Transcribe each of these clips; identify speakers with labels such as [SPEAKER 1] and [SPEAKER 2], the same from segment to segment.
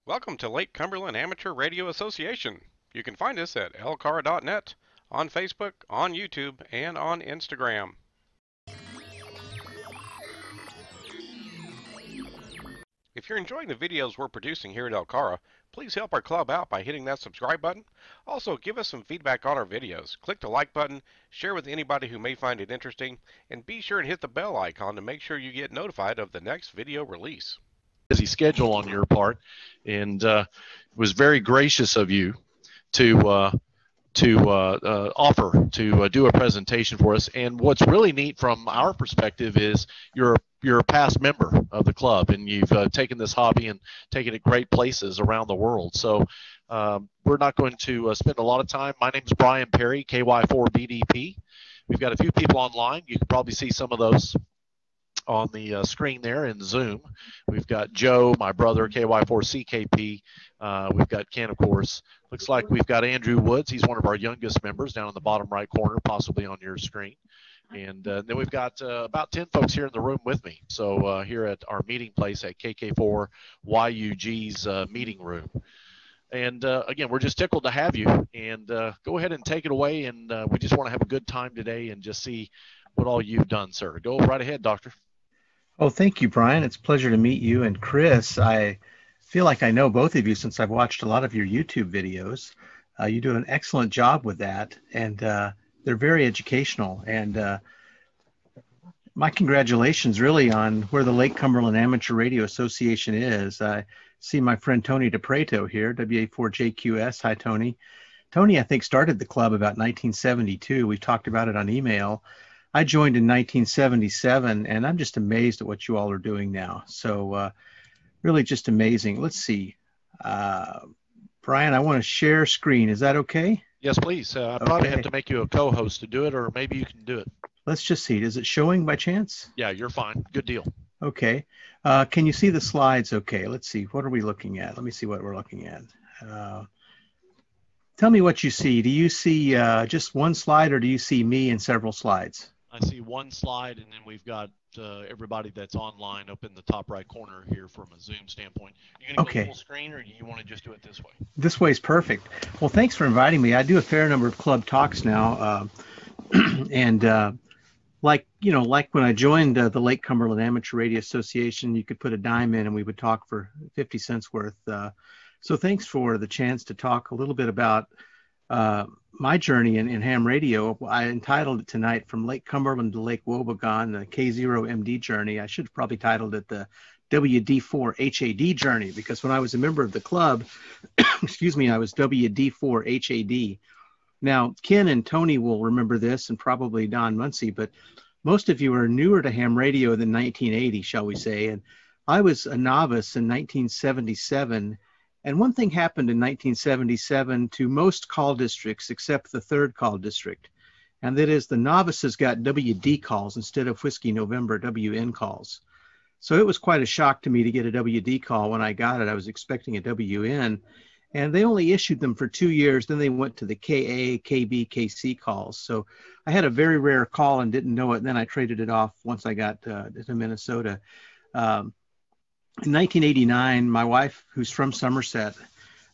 [SPEAKER 1] Welcome to Lake Cumberland Amateur Radio Association. You can find us at LCARA.net, on Facebook, on YouTube, and on Instagram. If you're enjoying the videos we're producing here at LCARA, please help our club out by hitting that subscribe button. Also, give us some feedback on our videos. Click the like button, share with anybody who may find it interesting, and be sure and hit the bell icon to make sure you get notified of the next video release.
[SPEAKER 2] Busy schedule on your part, and it was very gracious of you to offer to do a presentation for us. And what's really neat from our perspective is you're a past member of the club, and you've taken this hobby and taken it great places around the world. So we're not going to spend a lot of time. My name is Brian Perry, KY4BDP. We've got a few people online. You can probably see some of those on the screen there in Zoom. We've got Joe, my brother, KY4CKP. We've got Ken, of course. Looks like we've got Andrew Woods. He's one of our youngest members down in the bottom right corner, possibly on your screen. And then we've got about 10 folks here in the room with me. So here at our meeting place at KK4YUG's meeting room. And again, we're just tickled to have you. And go ahead and take it away. And we just want to have a good time today and just see what all you've done, sir. Go right ahead, Doctor.
[SPEAKER 3] Oh, thank you, Brian. It's a pleasure to meet you. And Chris, I feel like I know both of you since I've watched a lot of your YouTube videos. You do an excellent job with that, and they're very educational. And my congratulations really on where the Lake Cumberland Amateur Radio Association is. I see my friend Tony DePreto here, WA4JQS. Hi, Tony. Tony, I think, started the club about 1972. We talked about it on email. I joined in 1977, and I'm just amazed at what you all are doing now. So really just amazing. Let's see. Brian, I want to share screen. Is that okay?
[SPEAKER 2] Yes, please. I probably have to make you a co-host to do it, or maybe you can do it.
[SPEAKER 3] Let's just see. Is it showing by chance?
[SPEAKER 2] Yeah, you're fine. Good deal.
[SPEAKER 3] Okay. Can you see the slides okay? Let's see. What are we looking at? Let me see what we're looking at. Tell me what you see. Do you see just one slide, or do you see me in several slides?
[SPEAKER 2] I see one slide, and then we've got everybody that's online up in the top right corner here from a Zoom standpoint. Are you going to go full screen, or do you want to just do it this way?
[SPEAKER 3] This way is perfect. Well, thanks for inviting me. I do a fair number of club talks now, and like when I joined the Lake Cumberland Amateur Radio Association, you could put a dime in, and we would talk for 50 cents worth. So thanks for the chance to talk a little bit about my journey in ham radio. I entitled it tonight From Lake Cumberland to Lake Wobegon, the K0MD journey. I should have probably titled it the WD4HAD journey, because when I was a member of the club, excuse me, I was WD4HAD. Now, Ken and Tony will remember this, and probably Don Munsey, but most of you are newer to ham radio than 1980, shall we say. And I was a novice in 1977. And one thing happened in 1977 to most call districts except the 3rd call district, and that is the novices got WD calls instead of Whiskey November WN calls. So it was quite a shock to me to get a WD call. When I got it, I was expecting a WN, and they only issued them for 2 years. Then they went to the KA, KB, KC calls. So I had a very rare call and didn't know it. And then I traded it off once I got to Minnesota. In 1989, my wife, who's from Somerset,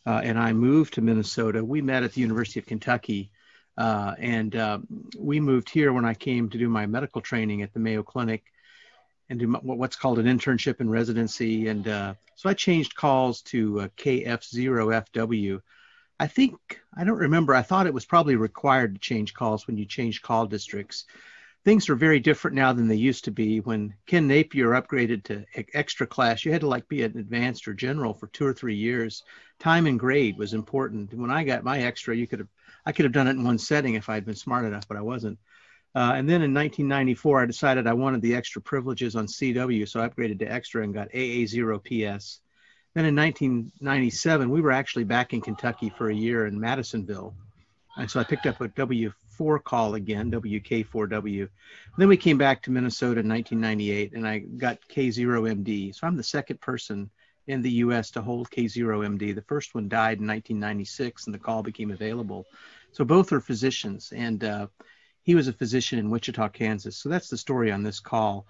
[SPEAKER 3] and I moved to Minnesota. We met at the University of Kentucky, and we moved here when I came to do my medical training at the Mayo Clinic and do what's called an internship and residency. And so I changed calls to KF0FW. I don't remember. I thought it was probably required to change calls when you change call districts. Things are very different now than they used to be. When Ken Napier upgraded to extra class, you had to be an advanced or general for 2 or 3 years. Time and grade was important. When I got my extra, I could have done it in one setting if I had been smart enough, but I wasn't. And then in 1994, I decided I wanted the extra privileges on CW, so I upgraded to extra and got AA0PS. Then in 1997, we were actually back in Kentucky for a year in Madisonville. And so I picked up a W4 call again, WK4W. Then we came back to Minnesota in 1998, and I got K0MD. So I'm the second person in the U.S. to hold K0MD. The first one died in 1996, and the call became available. So both are physicians, and he was a physician in Wichita, Kansas. So that's the story on this call.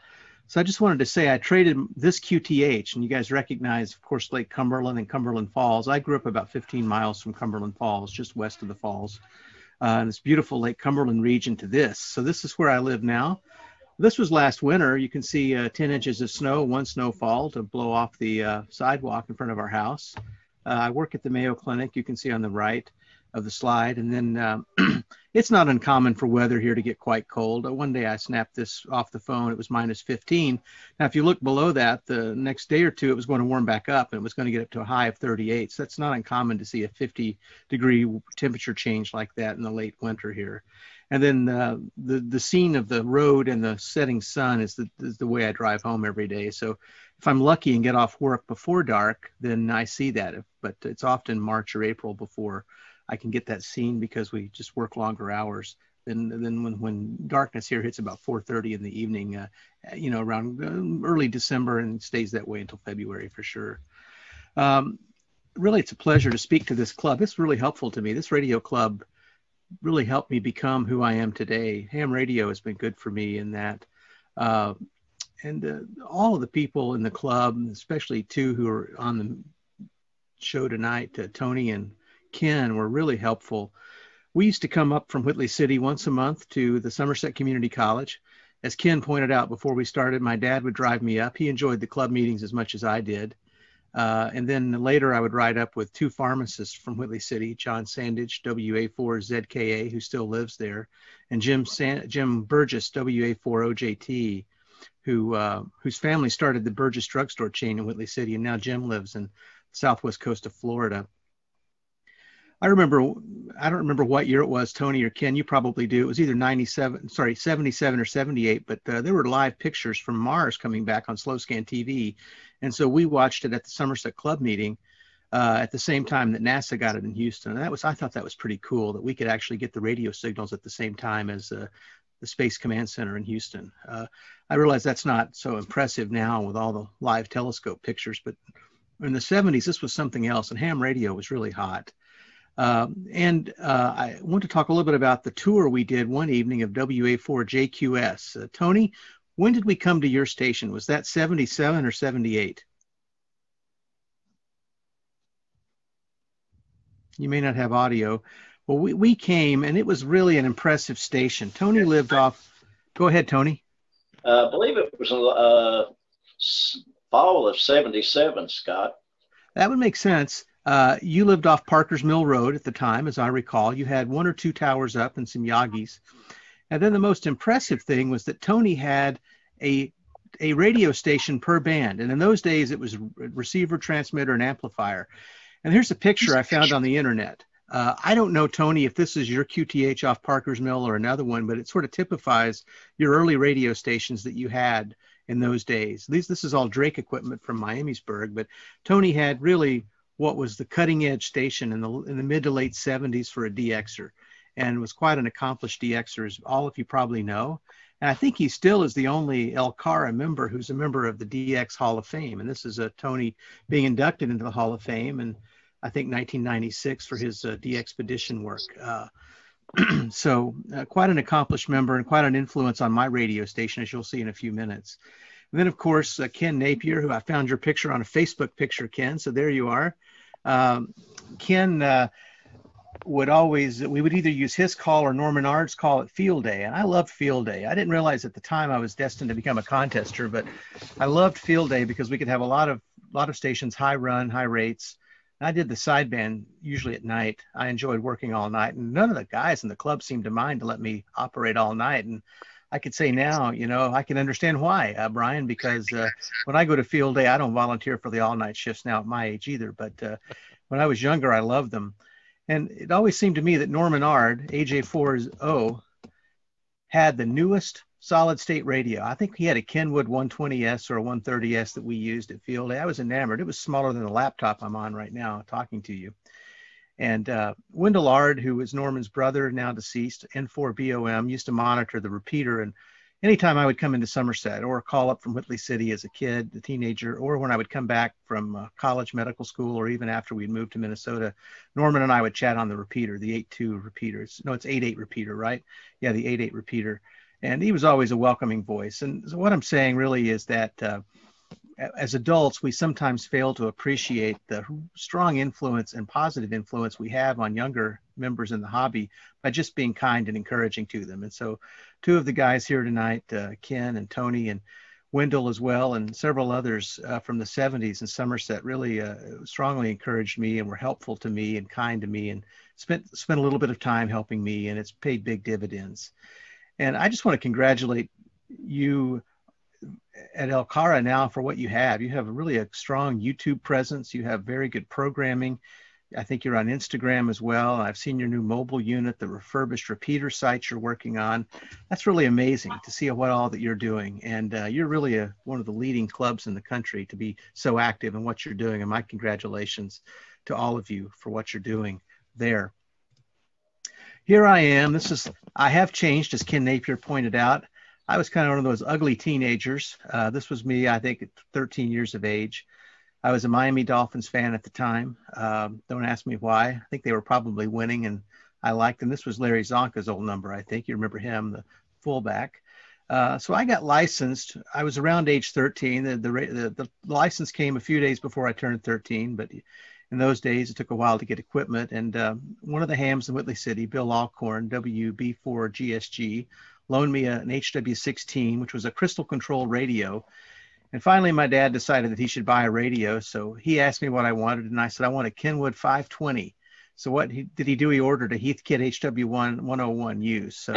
[SPEAKER 3] So I just wanted to say I traded this QTH, and you guys recognize, of course, Lake Cumberland and Cumberland Falls. I grew up about 15 miles from Cumberland Falls, just west of the falls, and this beautiful Lake Cumberland region to this. So this is where I live now. This was last winter. You can see 10 inches of snow, one snowfall to blow off the sidewalk in front of our house. I work at the Mayo Clinic. You can see on the right of the slide. And then it's not uncommon for weather here to get quite cold. One day I snapped this off the phone. It was minus 15. Now, if you look below that, the next day or two, it was going to warm back up and it was going to get up to a high of 38. So that's not uncommon to see a 50-degree temperature change like that in the late winter here. And then the scene of the road and the setting sun is the way I drive home every day. So if I'm lucky and get off work before dark, then I see that. But it's often March or April before I can get that scene because we just work longer hours than when darkness here hits about 4:30 in the evening, around early December, and stays that way until February for sure. Really, it's a pleasure to speak to this club. It's really helpful to me. This radio club really helped me become who I am today. Ham radio has been good for me in that. And all of the people in the club, especially two who are on the show tonight, Tony and Ken, were really helpful. We used to come up from Whitley City once a month to the Somerset Community College. As Ken pointed out before we started, my dad would drive me up. He enjoyed the club meetings as much as I did. And then later I would ride up with two pharmacists from Whitley City, John Sandage, WA4ZKA, who still lives there, and Jim Burgess, WA4OJT, whose family started the Burgess drugstore chain in Whitley City, and now Jim lives in the southwest coast of Florida. I don't remember what year it was, Tony or Ken, you probably do. It was either 77 or 78, but there were live pictures from Mars coming back on slow scan TV. And so we watched it at the Somerset Club meeting at the same time that NASA got it in Houston. And I thought that was pretty cool that we could actually get the radio signals at the same time as the Space Command Center in Houston. I realize that's not so impressive now with all the live telescope pictures, but in the 70s, this was something else, and ham radio was really hot. And I want to talk a little bit about the tour we did one evening of WA4JQS. Tony, when did we come to your station? Was that 77 or 78? You may not have audio. Well, we came, and it was really an impressive station. Tony lived off. Go ahead, Tony.
[SPEAKER 4] I believe it was fall of 77, Scott.
[SPEAKER 3] That would make sense. You lived off Parker's Mill Road at the time, as I recall. You had one or two towers up and some Yagis. And then the most impressive thing was that Tony had a radio station per band. And in those days, it was receiver, transmitter, and amplifier. And here's a picture I found on the internet. I don't know, Tony, if this is your QTH off Parker's Mill or another one, but it sort of typifies your early radio stations that you had in those days. This is all Drake equipment from Miamisburg, but Tony had really what was the cutting edge station in the mid to late 70s for a DXer, and was quite an accomplished DXer, as all of you probably know. And I think he still is the only LCARA member who's a member of the DX Hall of Fame. And this is Tony being inducted into the Hall of Fame, and I think 1996 for his DXpedition work. So quite an accomplished member and quite an influence on my radio station, as you'll see in a few minutes. And then, of course, Ken Napier, who I found your picture on a Facebook picture, Ken. So there you are. Ken we would either use his call or Norman Ard's call at Field Day. And I loved Field Day. I didn't realize at the time I was destined to become a contester, but I loved Field Day because we could have a lot of stations, high run, high rates. I did the sideband usually at night. I enjoyed working all night, and none of the guys in the club seemed to mind to let me operate all night. And I could say now, I can understand why, Brian, because when I go to Field Day, I don't volunteer for the all-night shifts now at my age either. But when I was younger, I loved them. And it always seemed to me that Norman Ard, AJ40, had the newest solid-state radio. I think he had a Kenwood 120S or a 130S that we used at Field Day. I was enamored. It was smaller than the laptop I'm on right now talking to you. And Wendell Ard, who was Norman's brother, now deceased, N4BOM, used to monitor the repeater. And anytime I would come into Somerset or call up from Whitley City as a kid, a teenager, or when I would come back from college, medical school, or even after we'd moved to Minnesota, Norman and I would chat on the repeater, the 8.2 repeater. No, it's 8.8 repeater, right? Yeah, the 8.8 repeater. And he was always a welcoming voice. And so what I'm saying really is that as adults, we sometimes fail to appreciate the strong influence and positive influence we have on younger members in the hobby by just being kind and encouraging to them. And so two of the guys here tonight, Ken and Tony and Wendell as well, and several others from the 70s in Somerset really strongly encouraged me and were helpful to me and kind to me and spent a little bit of time helping me, and it's paid big dividends. And I just want to congratulate you at LCARA now for what you have. You have really a strong YouTube presence. You have very good programming. I think you're on Instagram as well. I've seen your new mobile unit, the refurbished repeater sites you're working on. That's really amazing to see what all that you're doing. And you're really one of the leading clubs in the country to be so active in what you're doing. And my congratulations to all of you for what you're doing there. Here I am. I have changed, as Ken Napier pointed out. I was kind of one of those ugly teenagers. This was me, I think, at 13 years of age. I was a Miami Dolphins fan at the time. Don't ask me why. I think they were probably winning, and I liked them. This was Larry Zonka's old number, I think. You remember him, the fullback. So I got licensed. I was around age 13. The license came a few days before I turned 13, but in those days, it took a while to get equipment. And one of the hams in Whitley City, Bill Alcorn, WB4GSG, loaned me an HW16, which was a crystal control radio. And finally, my dad decided that he should buy a radio. So he asked me what I wanted, and I said, I want a Kenwood 520. So what did he do? He ordered a Heathkit HW101U. So,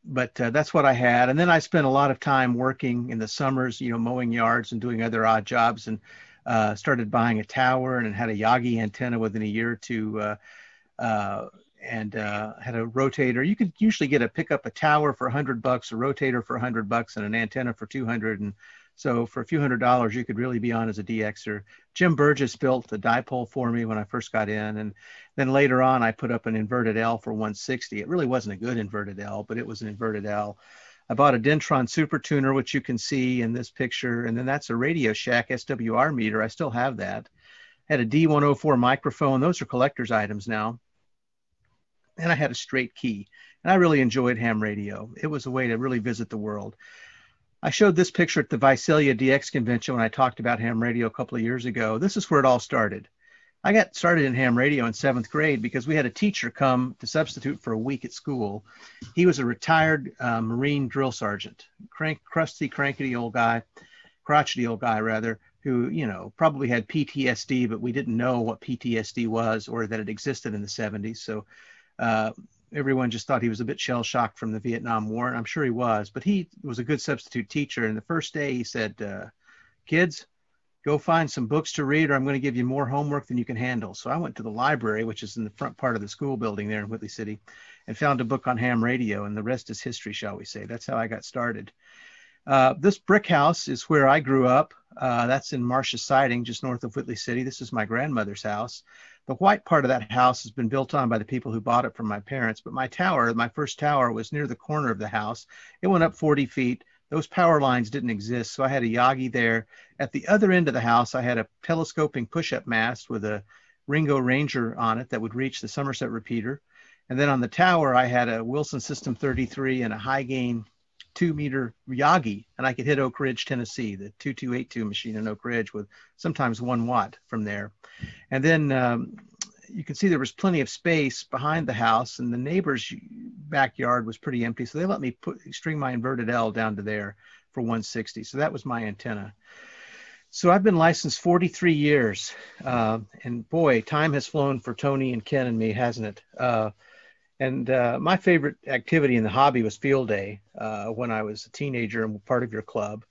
[SPEAKER 3] but that's what I had. And then I spent a lot of time working in the summers, mowing yards and doing other odd jobs, and started buying a tower and had a Yagi antenna within a year or two. And had a rotator. You could usually pick up a tower for $100, a rotator for $100, and an antenna for $200. And so for a few $100, you could really be on as a DXer. Jim Burgess built the dipole for me when I first got in. And then later on, I put up an inverted L for 160. It really wasn't a good inverted L, but it was an inverted L. I bought a Dentron Super Tuner, which you can see in this picture. And then that's a Radio Shack SWR meter. I still have that. I had a D104 microphone. Those are collector's items now. And I had a straight key. And I really enjoyed ham radio. It was a way to really visit the world. I showed this picture at the Visalia DX convention when I talked about ham radio a couple of years ago. This is where it all started. I got started in ham radio in 7th grade because we had a teacher come to substitute for a week at school. He was a retired Marine drill sergeant, crusty, crotchety old guy, who, probably had PTSD, but we didn't know what PTSD was or that it existed in the 70s. So everyone just thought he was a bit shell-shocked from the Vietnam War, and I'm sure he was, but he was a good substitute teacher. And the first day he said, kids, go find some books to read, or I'm going to give you more homework than you can handle. So I went to the library, which is in the front part of the school building there in Whitley City, and found a book on ham radio, and the rest is history, shall we say. That's how I got started. This brick house is where I grew up. That's in Marcia Siding, just north of Whitley City. This is my grandmother's house. The white part of that house has been built on by the people who bought it from my parents, but my first tower, was near the corner of the house. It went up 40 feet. Those power lines didn't exist, so I had a Yagi there. At the other end of the house, I had a telescoping push-up mast with a Ringo Ranger on it that would reach the Somerset repeater. And then on the tower, I had a Wilson System 33 and a high-gain 2-meter Yagi, and I could hit Oak Ridge, Tennessee, the 2282 machine in Oak Ridge with sometimes 1 watt from there. And then you can see there was plenty of space behind the house, and the neighbor's backyard was pretty empty, so they let me string my inverted L down to there for 160. So that was my antenna. So I've been licensed 43 years, and boy, time has flown for Tony and Ken and me, hasn't it? And my favorite activity in the hobby was field day when I was a teenager and part of your club.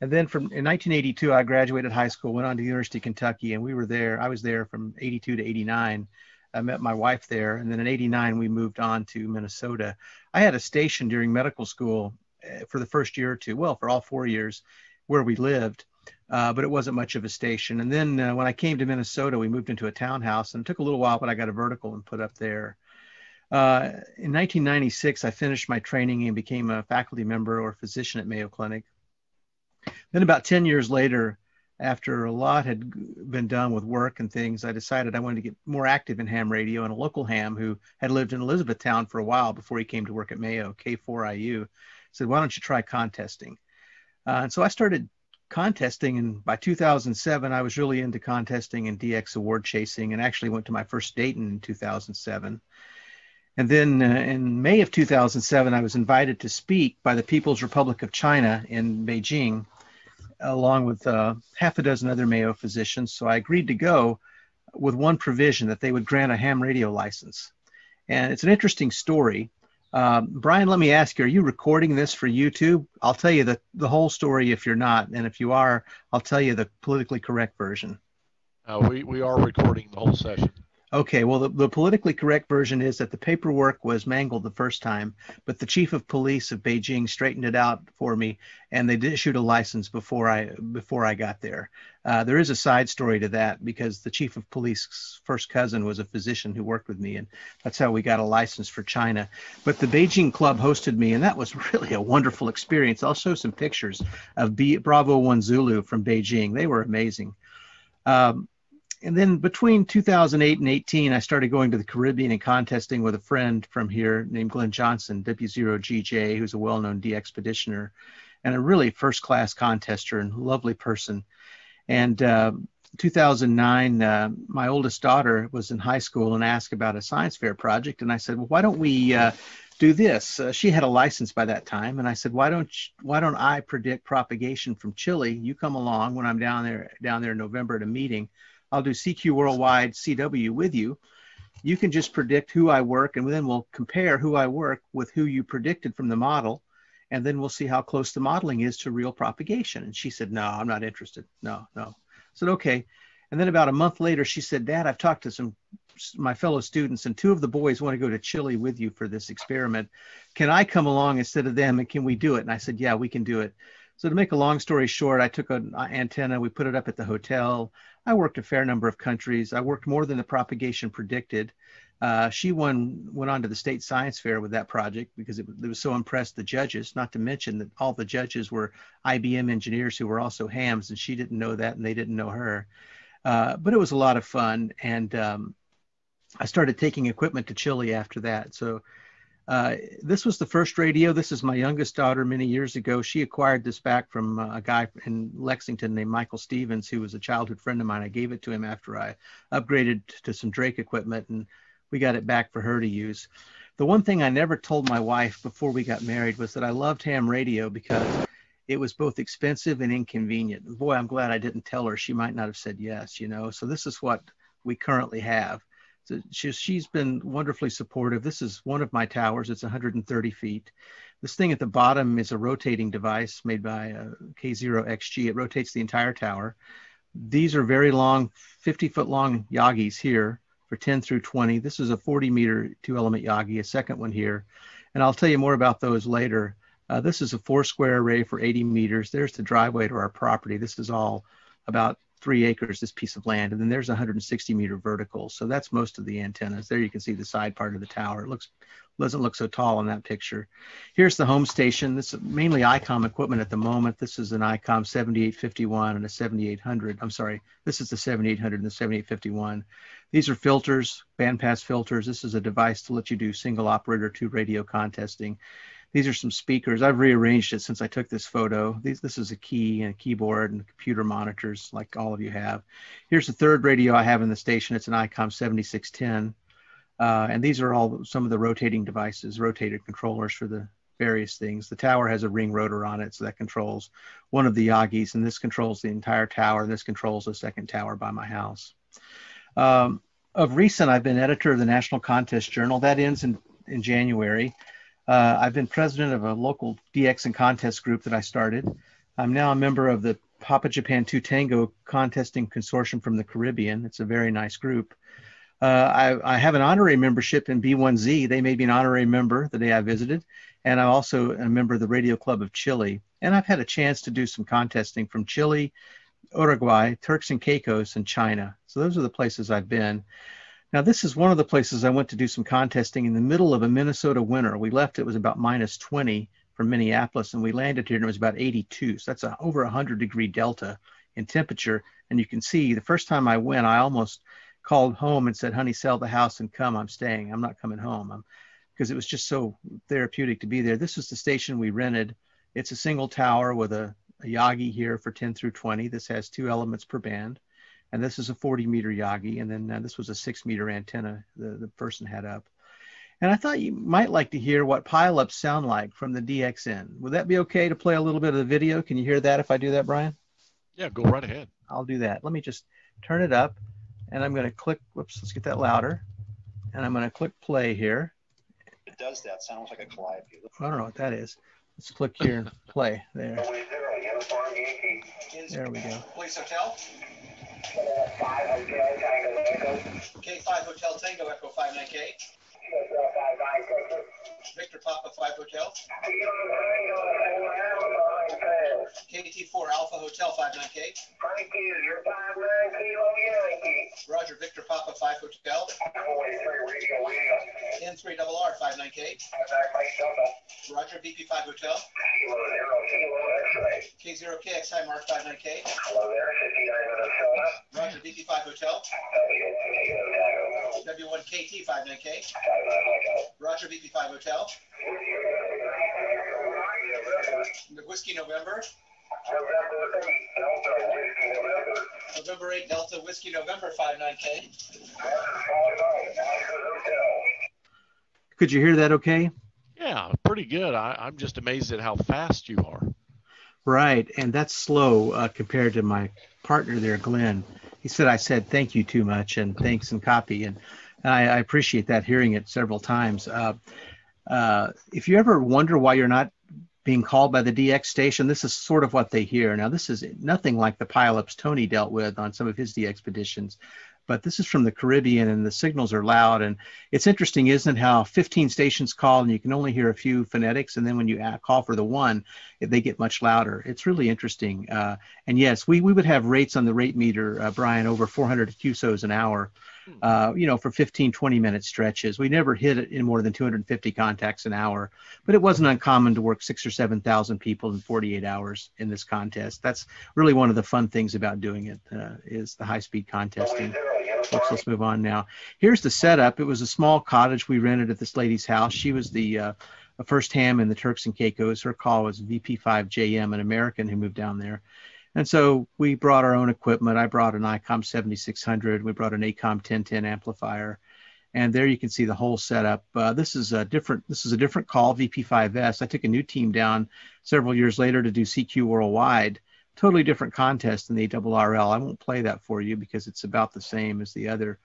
[SPEAKER 3] And then in 1982, I graduated high school, went on to the University of Kentucky, and I was there from 82 to 89. I met my wife there. And then in 89, we moved on to Minnesota. I had a station during medical school for the first year or two, well, for all 4 years where we lived, but it wasn't much of a station. And then when I came to Minnesota, we moved into a townhouse, and it took a little while, but I got a vertical and put up there. In 1996, I finished my training and became a faculty member or physician at Mayo Clinic. Then about 10 years later, after a lot had been done with work and things, I decided I wanted to get more active in ham radio. And a local ham who had lived in Elizabethtown for a while before he came to work at Mayo, K4IU, said, "Why don't you try contesting?" And so I started contesting. And by 2007, I was really into contesting and DX award chasing, and actually went to my first Dayton in 2007. And then in May of 2007, I was invited to speak by the People's Republic of China in Beijing, along with half a dozen other Mayo physicians. So I agreed to go with one provision, that they would grant a ham radio license. And it's an interesting story. Brian, let me ask you, are you recording this for YouTube? I'll tell you the whole story if you're not. And if you are, I'll tell you the politically correct version.
[SPEAKER 2] We are recording the whole session.
[SPEAKER 3] Okay, well, the politically correct version is that the paperwork was mangled the first time, but the chief of police of Beijing straightened it out for me, and they did issued a license before I got there. There is a side story to that, because the chief of police's first cousin was a physician who worked with me, and that's how we got a license for China. But the Beijing club hosted me, and that was really a wonderful experience. I'll show some pictures of Bravo 1 Zulu from Beijing. They were amazing. And then between 2008 and 18, I started going to the Caribbean and contesting with a friend from here named Glenn Johnson, W0GJ, who's a well-known DXpeditioner and a really first-class contester and lovely person. And 2009, my oldest daughter was in high school and asked about a science fair project. And I said, well, why don't we do this? She had a license by that time. And I said, why don't I predict propagation from Chile? You come along when I'm down there in November at a meeting. I'll do CQ Worldwide CW with you. You can just predict who I work, and then we'll compare who I work with who you predicted from the model, and then we'll see how close the modeling is to real propagation. And she said, no, I'm not interested. No. I said, okay. And then about a month later, she said, Dad, I've talked to my fellow students, and 2 of the boys want to go to Chile with you for this experiment. Can I come along instead of them, and can we do it? And I said, yeah, we can do it. So to make a long story short, I took an antenna, we put it up at the hotel. I worked a fair number of countries. I worked more than the propagation predicted. She went on to the state science fair with that project because it was so impressed the judges, not to mention that all the judges were IBM engineers who were also hams, and she didn't know that and they didn't know her. But it was a lot of fun. And I started taking equipment to Chile after that. So this was the first radio. This is my youngest daughter many years ago. She acquired this back from a guy in Lexington named Michael Stevens, who was a childhood friend of mine. I gave it to him after I upgraded to some Drake equipment, and we got it back for her to use. The one thing I never told my wife before we got married was that I loved ham radio because it was both expensive and inconvenient. And boy, I'm glad I didn't tell her. She might not have said yes, So this is what we currently have. So she's been wonderfully supportive. This is one of my towers. It's 130 feet. This thing at the bottom is a rotating device made by K0XG. It rotates the entire tower. These are very long, 50-foot long Yagis here for 10 through 20. This is a 40-meter 2-element Yagi, a second one here. And I'll tell you more about those later. This is a 4-square array for 80 meters. There's the driveway to our property. This is all about 3 acres, this piece of land, and then there's 160-meter vertical. So that's most of the antennas. There you can see the side part of the tower. It doesn't look so tall in that picture. Here's the home station. This is mainly ICOM equipment at the moment. This is an ICOM 7851 and a 7800. I'm sorry, this is the 7800 and the 7851. These are filters, bandpass filters. This is a device to let you do single operator 2 radio contesting. These are some speakers. I've rearranged it since I took this photo. This is a key and a keyboard and computer monitors like all of you have. Here's the third radio I have in the station. It's an ICOM 7610. And these are all some of the rotating devices, rotated controllers for the various things. The tower has a ring rotor on it, so that controls one of the Yagis, and this controls the entire tower, and this controls the second tower by my house. Of recent, I've been editor of the National Contest Journal. That ends in January. I've been president of a local DX and contest group that I started. I'm now a member of the Papa Japan 2 Tango contesting consortium from the Caribbean. It's a very nice group. I have an honorary membership in B1Z. They made me an honorary member the day I visited. And I'm also a member of the Radio Club of Chile. And I've had a chance to do some contesting from Chile, Uruguay, Turks and Caicos, and China. So those are the places I've been. Now, this is one of the places I went to do some contesting in the middle of a Minnesota winter. We left, it was about -20 from Minneapolis, and we landed here and it was about 82. So that's over 100-degree delta in temperature. And you can see the first time I went, I almost called home and said, honey, sell the house and come. I'm staying. I'm not coming home. Because it was just so therapeutic to be there. This is the station we rented. It's a single tower with a Yagi here for 10 through 20. This has 2 elements per band. And this is a 40-meter Yagi. And then this was a 6-meter antenna the person had up. And I thought you might like to hear what pileups sound like from the DXN. Would that be okay to play a little bit of the video? Can you hear that if I do that, Brian?
[SPEAKER 2] Yeah, go right ahead.
[SPEAKER 3] I'll do that. Let me just turn it up. And I'm going to click, whoops, let's get that louder. And I'm going to click play here.
[SPEAKER 5] It does that. Sounds like a collide view.
[SPEAKER 3] I don't know what that is. Let's click here and play. There. There we go.
[SPEAKER 5] Police Hotel. K5 Hotel Tango Echo 59K. Victor Papa 5 Hotel. KT4 Alpha Hotel 59K. Roger Victor Papa 5 Hotel. N3RR 59K. Roger BP5 Hotel. K0KX High Mark 59K. Roger BP5 Hotel. W1KT 59K. Roger BP5 Hotel. Whiskey November. November 8 Delta Whiskey November 59K.
[SPEAKER 3] Could you hear that okay?
[SPEAKER 2] Yeah, pretty good. I'm just amazed at how fast you are.
[SPEAKER 3] Right, and that's slow compared to my partner there, Glenn. He said I said thank you too much and thanks and copy, and I appreciate that, hearing it several times. If you ever wonder why you're not being called by the DX station, this is sort of what they hear. Now, this is nothing like the pileups Tony dealt with on some of his DX expeditions, but this is from the Caribbean, and the signals are loud. And it's interesting, isn't it, how 15 stations call and you can only hear a few phonetics, and then when you call for the one, they get much louder. It's really interesting. And yes, we would have rates on the rate meter, Brian, over 400 QSOs an hour, for 15, 20-minute stretches. We never hit it in more than 250 contacts an hour, but it wasn't uncommon to work 6,000 or 7,000 people in 48 hours in this contest. That's really one of the fun things about doing it, is the high-speed contesting. Oops, let's move on now. Here's the setup. It was a small cottage we rented at this lady's house. She was the first ham in the Turks and Caicos. Her call was VP5JM, an American who moved down there. And so we brought our own equipment. I brought an ICOM 7600. We brought an ACOM 1010 amplifier. And there you can see the whole setup. This is a different call, VP5S. I took a new team down several years later to do CQ Worldwide. Totally different contest than the ARRL. I won't play that for you because it's about the same as the other.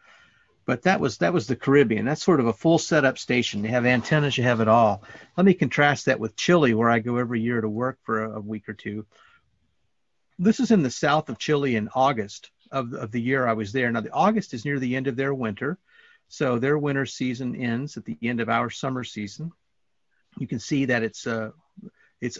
[SPEAKER 3] But that was the Caribbean. That's sort of a full setup station. You have antennas, you have it all. Let me contrast that with Chile, where I go every year to work for a week or two. This is in the south of Chile in August of the year I was there. Now, the August is near the end of their winter. So their winter season ends at the end of our summer season. You can see that it's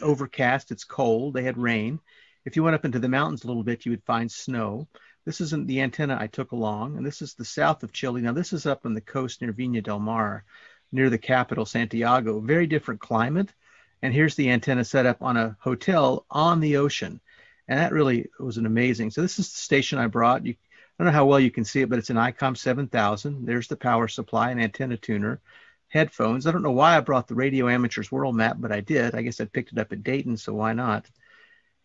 [SPEAKER 3] overcast, it's cold, they had rain. If you went up into the mountains a little bit, you would find snow. This isn't the antenna I took along, and this is the south of Chile. Now, this is up on the coast near Viña del Mar, near the capital, Santiago. Very different climate. And here's the antenna set up on a hotel on the ocean. And that really was an amazing. So this is the station I brought. I don't know how well you can see it, but it's an ICOM 7000. There's the power supply, an antenna tuner, headphones. I don't know why I brought the Radio Amateurs World Map, but I did. I guess I picked it up at Dayton, so why not?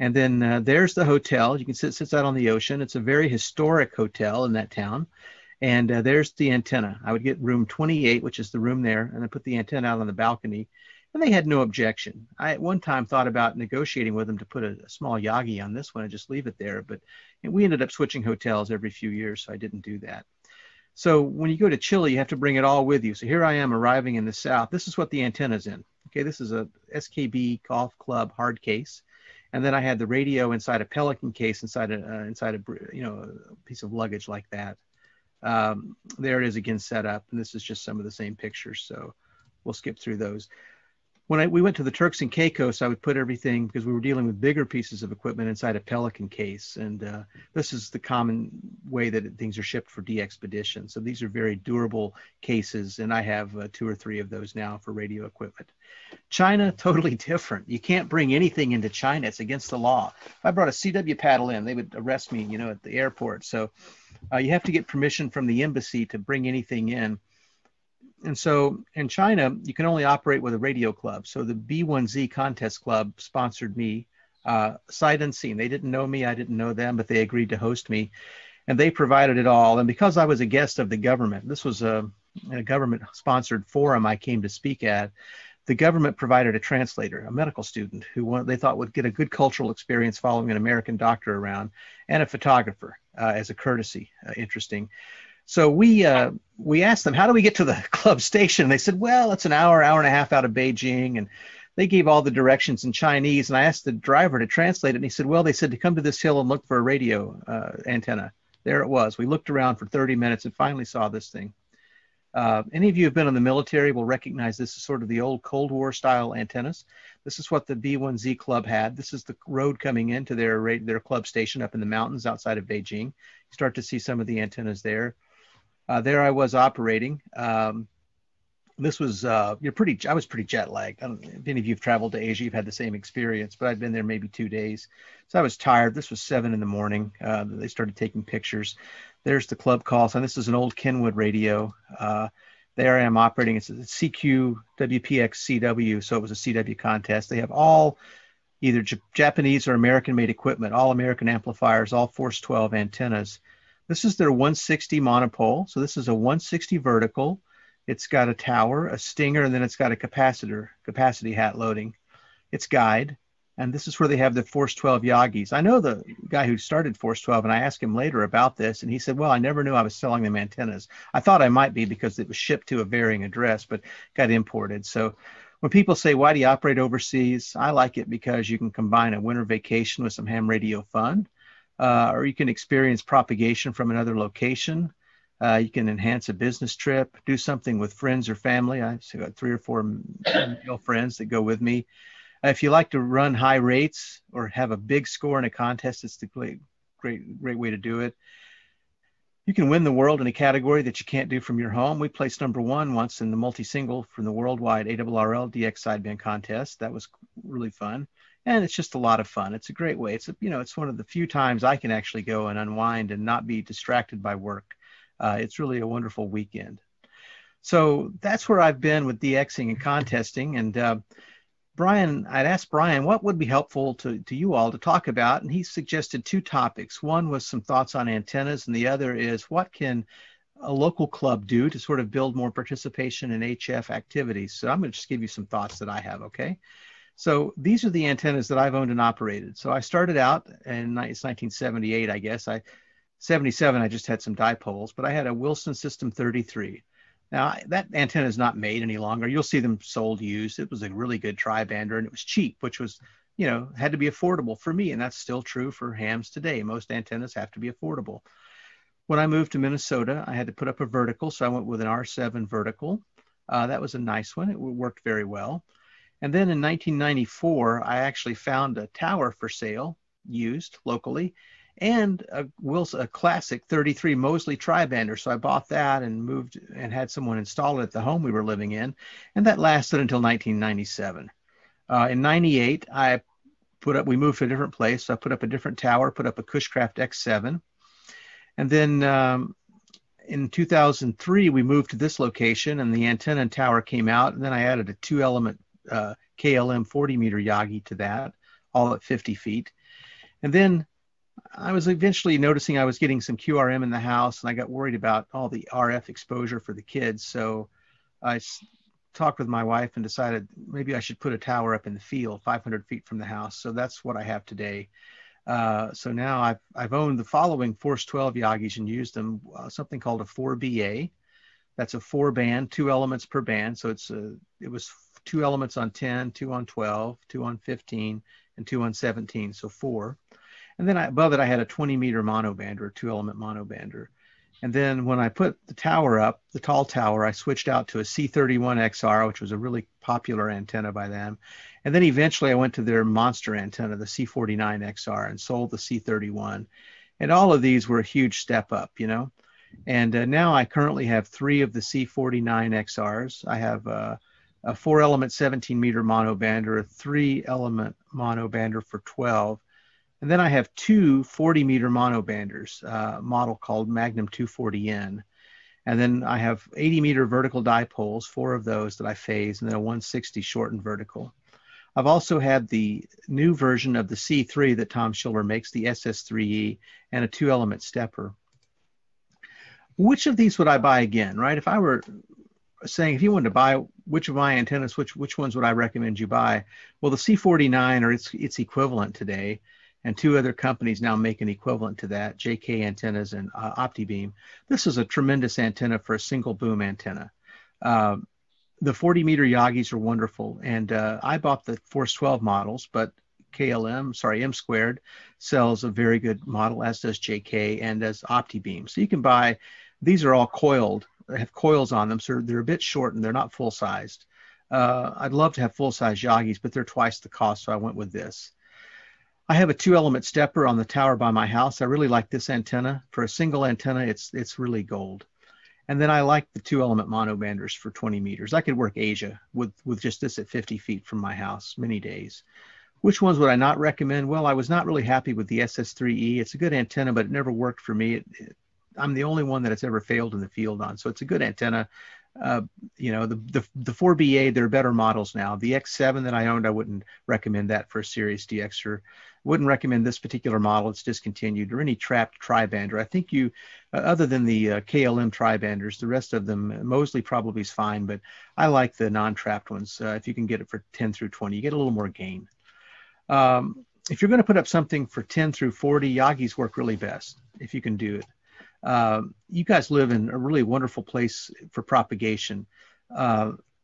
[SPEAKER 3] And then there's the hotel. You can see it sits out on the ocean. It's a very historic hotel in that town. And there's the antenna. I would get room 28, which is the room there, and I put the antenna out on the balcony. And they had no objection. I at one time thought about negotiating with them to put a small Yagi on this one and just leave it there. But we ended up switching hotels every few years, so I didn't do that. So when you go to Chile, you have to bring it all with you. So here I am arriving in the south. This is what the antenna's in. Okay, this is a SKB Golf Club hard case. And then I had the radio inside a Pelican case, inside a piece of luggage like that. There it is again set up, and this is just some of the same pictures. So we'll skip through those. when we went to the Turks and Caicos, I would put everything, because we were dealing with bigger pieces of equipment, inside a Pelican case. And this is the common way that things are shipped for de-expedition. So these are very durable cases, and I have 2 or 3 of those now for radio equipment. China, totally different. You can't bring anything into China. It's against the law. If I brought a CW paddle in, they would arrest me, at the airport. So you have to get permission from the embassy to bring anything in. And so in China, you can only operate with a radio club. So the B1Z Contest Club sponsored me, sight unseen. They didn't know me, I didn't know them, but they agreed to host me. And they provided it all. And because I was a guest of the government, this was a government-sponsored forum I came to speak at, the government provided a translator, a medical student, who they thought would get a good cultural experience following an American doctor around, and a photographer as a courtesy. Interesting. So we asked them, how do we get to the club station? They said, well, it's an hour and a half out of Beijing. And they gave all the directions in Chinese. And I asked the driver to translate it. And he said, well, they said to come to this hill and look for a radio antenna. There it was. We looked around for 30 minutes and finally saw this thing. Any of you who have been in the military will recognize this is sort of the old Cold War style antennas. This is what the B1Z club had. This is the road coming into their club station up in the mountains outside of Beijing. You start to see some of the antennas there. There I was operating. This was, I was pretty jet lagged. I don't know if any of you have traveled to Asia, you've had the same experience, but I'd been there maybe 2 days. So I was tired. This was 7 in the morning. They started taking pictures. There's the club call sign. This is an old Kenwood radio. There I am operating. It's a CQ-WPX-CW, so it was a CW contest. They have all either Japanese or American-made equipment, all American amplifiers, all Force 12 antennas. This is their 160 monopole. So this is a 160 vertical. It's got a tower, a stinger, and then it's got a capacity hat loading. It's guide. And this is where they have the Force 12 Yagis. I know the guy who started Force 12, and I asked him later about this, and he said, well, I never knew I was selling them antennas. I thought I might be because it was shipped to a varying address, but got imported. So when people say, why do you operate overseas? I like it because you can combine a winter vacation with some ham radio fun. Or you can experience propagation from another location. You can enhance a business trip, do something with friends or family. I've got 3 or 4 male friends that go with me. If you like to run high rates or have a big score in a contest, it's the great way to do it. You can win the world in a category that you can't do from your home. We placed #1 once in the multi-single from the worldwide ARRL DX sideband contest. That was really fun. And it's just a lot of fun. It's a great way. It's one of the few times I can actually go and unwind and not be distracted by work. It's really a wonderful weekend. So that's where I've been with DXing and contesting. And Brian, I'd asked Brian what would be helpful to you all to talk about. And he suggested 2 topics. One was some thoughts on antennas, and the other is what can a local club do to sort of build more participation in HF activities. So I'm going to just give you some thoughts that I have, okay? So these are the antennas that I've owned and operated. So I started out in 1978, I guess. 77, I just had some dipoles, but I had a Wilson System 33. Now, that antenna is not made any longer. You'll see them sold used. It was a really good tri-bander, and it was cheap, which was, had to be affordable for me, and that's still true for hams today. Most antennas have to be affordable. When I moved to Minnesota, I had to put up a vertical, so I went with an R7 vertical. That was a nice one. It worked very well. And then in 1994, I actually found a tower for sale, used locally, and a classic 33 Mosley tri-bander. So I bought that and moved and had someone install it at the home we were living in. And that lasted until 1997. In 98, we moved to a different place. So I put up a different tower, put up a Cushcraft X7. And then in 2003, we moved to this location and the antenna and tower came out. And then I added a 2-element KLM 40-meter Yagi to that, all at 50 feet. And then I was eventually noticing I was getting some QRM in the house, and I got worried about all the RF exposure for the kids. So I talked with my wife and decided maybe I should put a tower up in the field 500 feet from the house. So that's what I have today. So now I've owned the following Force 12 Yagis and used them, something called a 4BA. That's a 4-band, 2 elements per band. So it was 2 elements on 10, 2 on 12, 2 on 15, and 2 on 17, so 4. And then above it, I had a 20-meter monobander, 2-element monobander. And then when I put the tower up, the tall tower, I switched out to a C31XR, which was a really popular antenna by them. And then eventually I went to their monster antenna, the C49XR, and sold the C31. And all of these were a huge step up, you know. And now I currently have 3 of the C49XRs. I have a 4-element 17-meter monobander, a 3-element monobander for 12. And then I have 2 40-meter monobanders, model called Magnum 240N. And then I have 80-meter vertical dipoles, 4 of those that I phase, and then a 160 shortened vertical. I've also had the new version of the C3 that Tom Schiller makes, the SS3E, and a 2-element stepper. Which of these would I buy again, right? If I were saying, if you wanted to buy which of my antennas, which ones would I recommend you buy? Well, the C49 or its equivalent today, and 2 other companies now make an equivalent to that, JK Antennas and OptiBeam. This is a tremendous antenna for a single boom antenna. The 40-meter Yagis are wonderful, and I bought the Force 12 models, but M Squared sells a very good model, as does JK and as OptiBeam. So you can buy, these are all coiled, they have coils on them, so they're a bit short and they're not full-sized. I'd love to have full-size Yagis, but they're twice the cost, so I went with this. I have a 2-element stepper on the tower by my house. I really like this antenna. For a single antenna, it's really gold. And then I like the 2-element monobanders for 20 meters. I could work Asia with just this at 50 feet from my house many days. Which ones would I not recommend? Well, I was not really happy with the SS3E. It's a good antenna, but it never worked for me. I'm the only one that it's ever failed in the field on. So it's a good antenna. You know, the 4BA, they're better models now. The X7 that I owned, I wouldn't recommend that for a Sirius DXer. Wouldn't recommend this particular model. It's discontinued, or any trapped tribander. I think you, other than the KLM tribanders, the rest of them, Mosley probably is fine, but I like the non-trapped ones. If you can get it for 10 through 20, you get a little more gain. If you're going to put up something for 10 through 40, Yagis work really best, if you can do it. You guys live in a really wonderful place for propagation.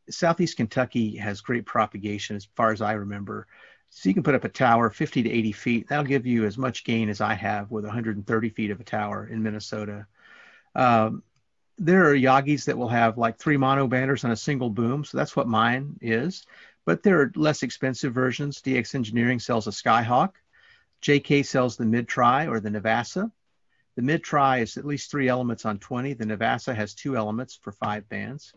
[SPEAKER 3] Southeast Kentucky has great propagation as far as I remember. So you can put up a tower 50 to 80 feet. That'll give you as much gain as I have with 130 feet of a tower in Minnesota. There are Yagis that will have like 3 monobanders on a single boom. So that's what mine is. But there are less expensive versions. DX Engineering sells a Skyhawk. JK sells the Mid-Tri or the Navassa. The Mid-Tri is at least 3 elements on 20. The Navassa has 2 elements for 5 bands.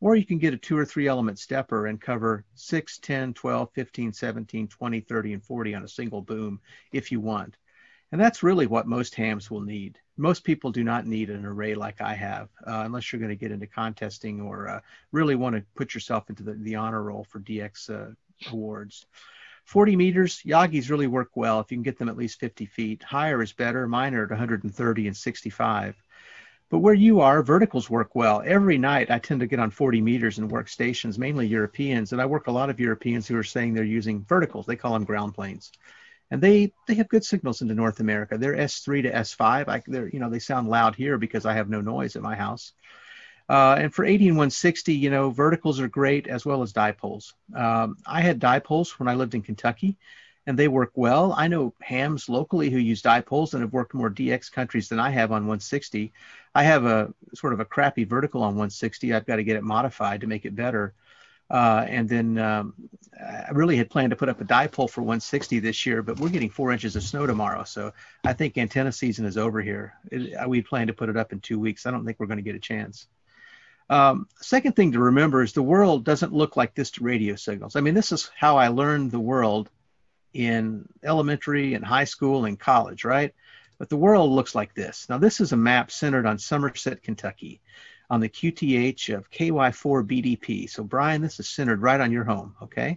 [SPEAKER 3] Or you can get a 2 or 3 element stepper and cover 6, 10, 12, 15, 17, 20, 30, and 40 on a single boom if you want. And that's really what most hams will need. Most people do not need an array like I have, unless you're going to get into contesting or really want to put yourself into the honor roll for DX awards. 40 meters, Yagis really work well if you can get them at least 50 feet. Higher is better. Mine are at 130 and 65. But where you are, verticals work well. Every night I tend to get on 40 meters and work stations, mainly Europeans. And I work a lot of Europeans who are saying they're using verticals. They call them ground planes. And they have good signals into North America. They're S3 to S5. They sound loud here because I have no noise at my house. And for 80 and 160, verticals are great as well as dipoles. I had dipoles when I lived in Kentucky, and they work well. I know hams locally who use dipoles and have worked more DX countries than I have on 160. I have a sort of a crappy vertical on 160. I've got to get it modified to make it better. And then I really had planned to put up a dipole for 160 this year, but we're getting 4 inches of snow tomorrow. So I think antenna season is over here. We plan to put it up in 2 weeks. I don't think we're going to get a chance. Second thing to remember is the world doesn't look like this to radio signals. I mean, this is how I learned the world in elementary and high school and college, right? But the world looks like this. Now, this is a map centered on Somerset, Kentucky, on the QTH of KY4BDP. So, Brian, this is centered right on your home, okay?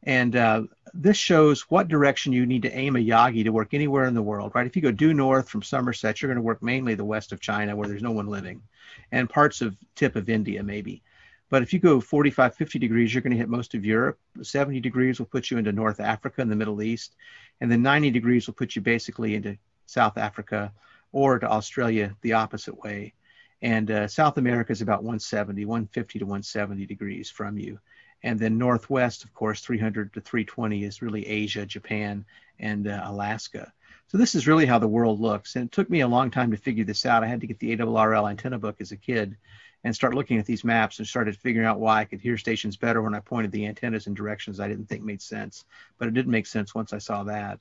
[SPEAKER 3] And this shows what direction you need to aim a Yagi to work anywhere in the world, right? If you go due north from Somerset, you're going to work mainly the west of China where there's no one living, and parts of tip of India maybe. But if you go 45, 50 degrees, you're going to hit most of Europe. 70 degrees will put you into North Africa and the Middle East. And then 90 degrees will put you basically into South Africa or to Australia the opposite way. And South America is about 150 to 170 degrees from you. And then Northwest, of course, 300 to 320 is really Asia, Japan, and Alaska. So this is really how the world looks. And it took me a long time to figure this out. I had to get the ARRL antenna book as a kid and start looking at these maps and started figuring out why I could hear stations better when I pointed the antennas in directions I didn't think made sense. But it didn't make sense once I saw that.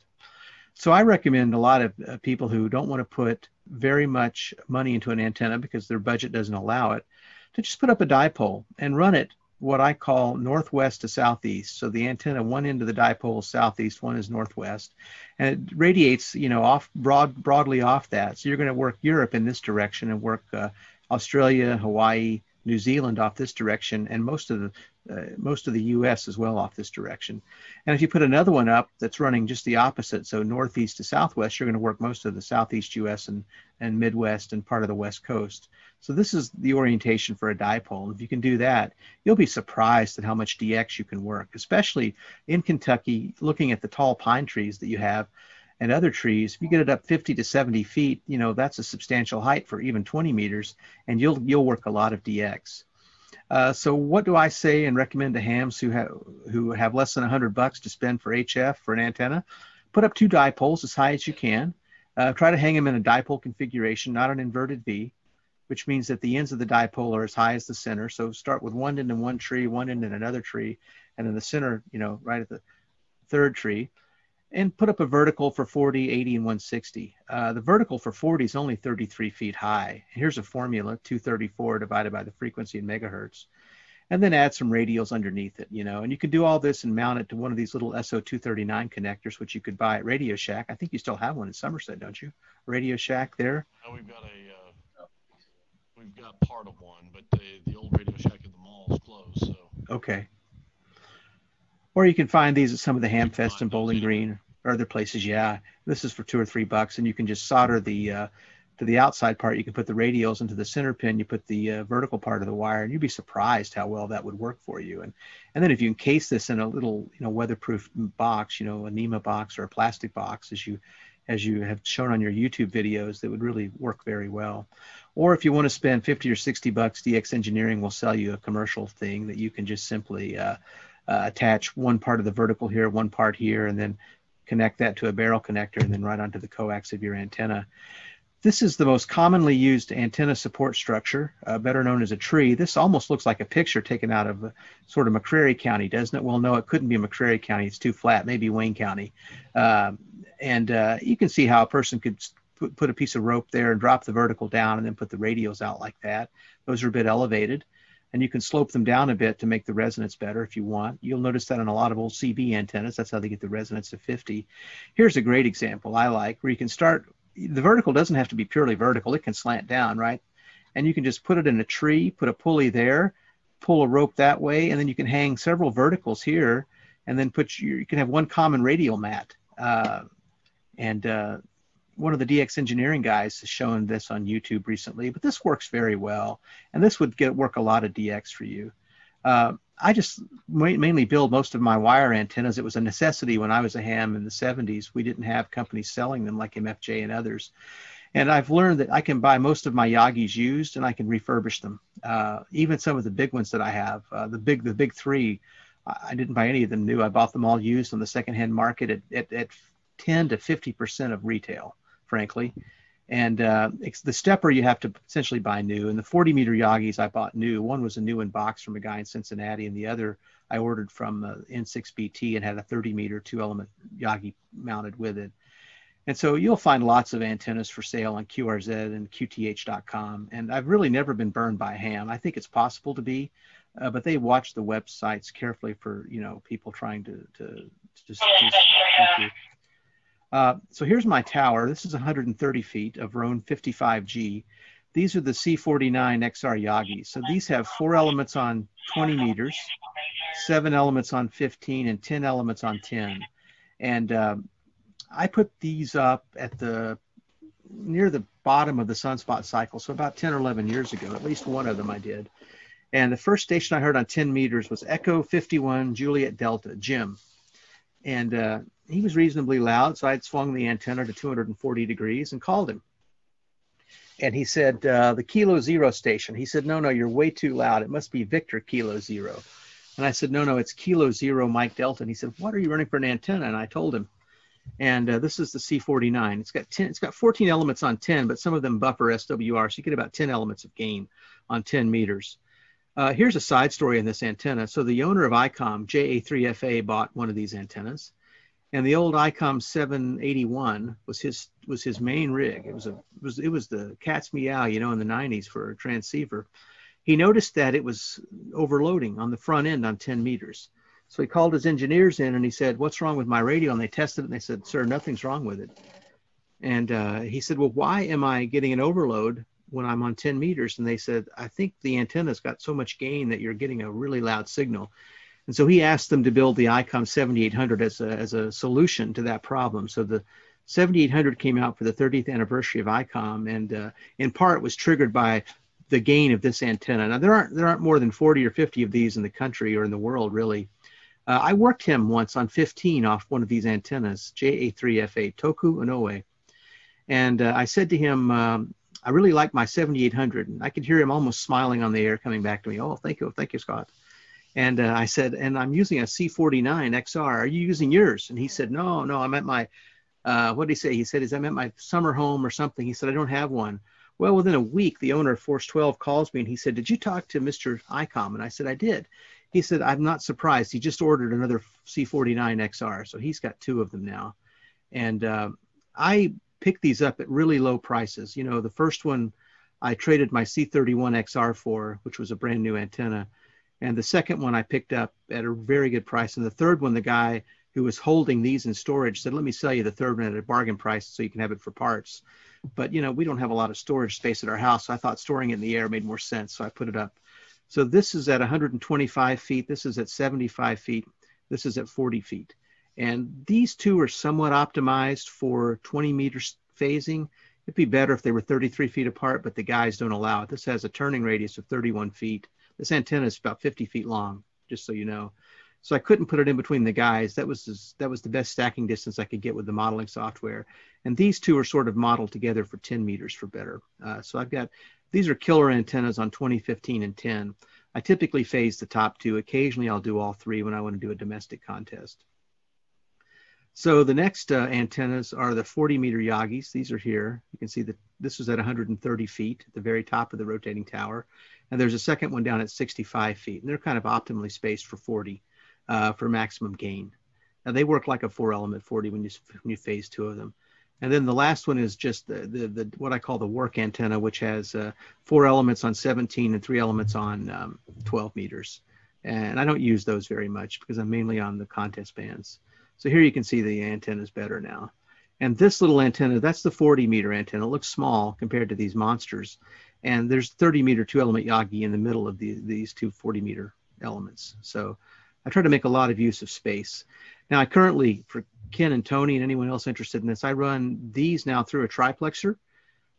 [SPEAKER 3] So I recommend a lot of people who don't want to put very much money into an antenna because their budget doesn't allow it, to just put up a dipole and run it what I call northwest to southeast. So the antenna, one end of the dipole is southeast, one is northwest, and it radiates, off broadly off that. So you're going to work Europe in this direction and work Australia, Hawaii, New Zealand off this direction, and most of the U.S. as well off this direction. And if you put another one up that's running just the opposite, so northeast to southwest, you're going to work most of the southeast U.S. and Midwest and part of the West Coast. So this is the orientation for a dipole. If you can do that, you'll be surprised at how much DX you can work, especially in Kentucky, looking at the tall pine trees that you have and other trees. If you get it up 50 to 70 feet, that's a substantial height for even 20 meters, and you'll work a lot of DX. So what do I say and recommend to hams who have less than $100 to spend for HF for an antenna? Put up 2 dipoles as high as you can. Try to hang them in a dipole configuration, not an inverted V, which means that the ends of the dipole are as high as the center. So start with one end in one tree, one end in another tree, and then the center, right at the third tree. And put up a vertical for 40, 80, and 160. The vertical for 40 is only 33 feet high. Here's a formula, 234 divided by the frequency in megahertz. And then add some radials underneath it, And you can do all this and mount it to one of these little SO239 connectors, which you could buy at Radio Shack. I think you still have one in Somerset, don't you? Radio Shack there?
[SPEAKER 2] We've got part of one, but the old Radio Shack at the mall is closed. So.
[SPEAKER 3] Okay. Or you can find these at some of the Hamfest in Bowling Green or other places. Yeah, this is for $2 or $3, and you can just solder to the outside part. You can put the radials into the center pin. You put the vertical part of the wire, and you'd be surprised how well that would work for you. And then if you encase this in a little weatherproof box, a NEMA box or a plastic box, as you have shown on your YouTube videos, that would really work very well. Or if you want to spend $50 or $60, DX Engineering will sell you a commercial thing that you can just simply attach one part of the vertical here, one part here, and then connect that to a barrel connector and then right onto the coax of your antenna. This is the most commonly used antenna support structure, better known as a tree. This almost looks like a picture taken out of sort of McCreary County, doesn't it? Well, no, it couldn't be McCreary County. It's too flat, maybe Wayne County. And you can see how a person could put a piece of rope there and drop the vertical down and then put the radials out like that. Those are a bit elevated. And you can slope them down a bit to make the resonance better if you want. You'll notice that on a lot of old CB antennas. That's how they get the resonance to 50. Here's a great example I like, where you can start, the vertical doesn't have to be purely vertical. It can slant down, right? And you can just put it in a tree, put a pulley there, pull a rope that way, and then you can hang several verticals here, and then you can have one common radial mat. One of the DX Engineering guys has shown this on YouTube recently, but this works very well, and this would work a lot of DX for you. I just mainly build most of my wire antennas. It was a necessity when I was a ham in the 70s. We didn't have companies selling them like MFJ and others. And I've learned that I can buy most of my Yagis used, and I can refurbish them. Even some of the big ones that I have, the big 3, I didn't buy any of them new. I bought them all used on the secondhand market at 10 to 50% of retail, frankly. And it's the stepper you have to essentially buy new. And the 40-meter Yagis I bought new. One was a new in box from a guy in Cincinnati, and the other I ordered from N6BT and had a 30-meter 2-element Yagi mounted with it. And so you'll find lots of antennas for sale on QRZ and QTH.com. And I've really never been burned by a ham. I think it's possible to be, but they watch the websites carefully for people trying to just. So here's my tower. This is 130 feet of Roan 55G. These are the C49 XR Yagis. So these have 4 elements on 20 meters, 7 elements on 15, and 10 elements on 10. And I put these up at near the bottom of the sunspot cycle, so about 10 or 11 years ago. At least one of them I did. And the first station I heard on 10 meters was Echo 51 Juliet Delta, Jim. And he was reasonably loud, so I'd swung the antenna to 240 degrees and called him. And he said, the Kilo Zero station. He said, no, you're way too loud. It must be Victor Kilo Zero. And I said, no, it's Kilo Zero Mike Delta. And he said, what are you running for an antenna? And I told him. And this is the C49. It's got 14 elements on 10, but some of them buffer SWR, so you get about 10 elements of gain on 10 meters. Here's a side story in this antenna. So the owner of ICOM, JA3FA, bought one of these antennas, and the old ICOM 781 was his main rig. It was the cat's meow, in the 90s for a transceiver. He noticed that it was overloading on the front end on 10 meters. So he called his engineers in and he said, "What's wrong with my radio?" And they tested it and they said, "Sir, nothing's wrong with it." And he said, "Well, why am I getting an overload when I'm on 10 meters?" And they said, "I think the antenna's got so much gain that you're getting a really loud signal." And so he asked them to build the ICOM 7800 as a solution to that problem. So the 7800 came out for the 30th anniversary of ICOM, and in part was triggered by the gain of this antenna. Now there aren't more than 40 or 50 of these in the country or in the world, really. I worked him once on 15 off one of these antennas, JA3FA, Toku Inoue. And I said to him, "I really like my 7800. And I could hear him almost smiling on the air coming back to me. "Oh, thank you, Scott." And I said, "And I'm using a C49 XR. Are you using yours?" And he said, No, I'm at my, what did he say? He said, "I'm at my summer home or something." He said, "I don't have one." Well, within a week, the owner of Force 12 calls me and he said, "Did you talk to Mr. ICOM?" And I said, "I did." He said, "I'm not surprised. He just ordered another C49 XR. So he's got two of them now." And I picked these up at really low prices. The first one I traded my C31 XR for, which was a brand new antenna. And the second one I picked up at a very good price. And the third one, the guy who was holding these in storage said, "Let me sell you the third one at a bargain price so you can have it for parts." But, we don't have a lot of storage space at our house. So I thought storing it in the air made more sense. So I put it up. So this is at 125 feet. This is at 75 feet. This is at 40 feet. And these two are somewhat optimized for 20 meters phasing. It'd be better if they were 33 feet apart, but the guys don't allow it. This has a turning radius of 31 feet. This antenna is about 50 feet long, just so you know. So I couldn't put it in between the guys. That was the best stacking distance I could get with the modeling software. And these two are sort of modeled together for 10 meters for better. So these are killer antennas on 20, 15, and 10. I typically phase the top two. Occasionally I'll do all three when I want to do a domestic contest. So the next antennas are the 40-meter Yagis. These are here. You can see that this is at 130 feet at the very top of the rotating tower. And there's a second one down at 65 feet. And they're kind of optimally spaced for 40 for maximum gain. Now they work like a 4-element 40 when you phase two of them. And then the last one is just the what I call the work antenna, which has 4 elements on 17 and 3 elements on 12 meters. And I don't use those very much because I'm mainly on the contest bands. So here you can see the antenna is better now. And this little antenna, that's the 40-meter antenna. It looks small compared to these monsters. And there's 30-meter 2-element Yagi in the middle of these two 40-meter elements. So I try to make a lot of use of space. Now I currently, for Ken and Tony and anyone else interested in this, I run these now through a triplexer,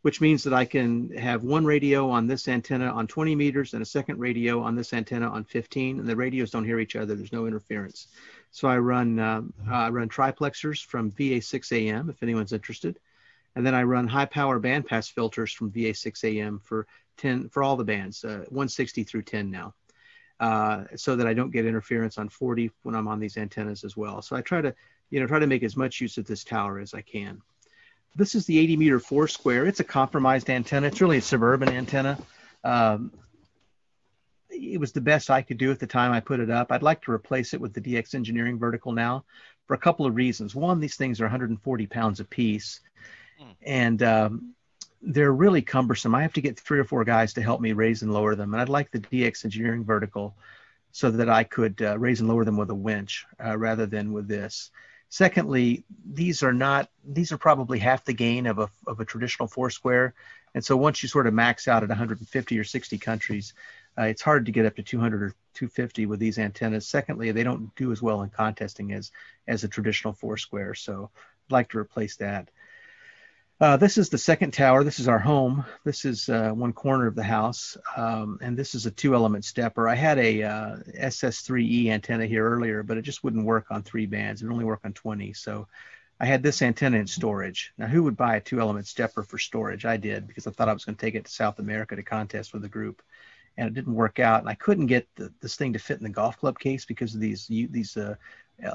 [SPEAKER 3] which means that I can have one radio on this antenna on 20 meters and a second radio on this antenna on 15, and the radios don't hear each other. There's no interference. So I run triplexers from VA6AM if anyone's interested, and then I run high power bandpass filters from VA6AM for all the bands, 160 through 10 now, so that I don't get interference on 40 when I'm on these antennas as well. So I try to make as much use of this tower as I can. This is the 80-meter 4-square. It's a compromised antenna. It's really a suburban antenna. It was the best I could do at the time I put it up. I'd like to replace it with the DX Engineering vertical now for a couple of reasons. One, these things are 140 pounds a piece, and they're really cumbersome. I have to get 3 or 4 guys to help me raise and lower them, and I'd like the DX Engineering vertical so that I could raise and lower them with a winch rather than with this. Secondly, these are probably half the gain of a traditional 4-square. And so once you sort of max out at 150 or 60 countries, it's hard to get up to 200 or 250 with these antennas. Secondly, they don't do as well in contesting as a traditional 4-square. So I'd like to replace that. This is the second tower. This is our home. This is one corner of the house. And this is a 2-element stepper. I had a SS3E antenna here earlier, but it just wouldn't work on 3 bands. It would only work on 20. So I had this antenna in storage. Now, who would buy a 2-element stepper for storage? I did, because I thought I was going to take it to South America to contest with a group. And it didn't work out. And I couldn't get this thing to fit in the golf club case because of these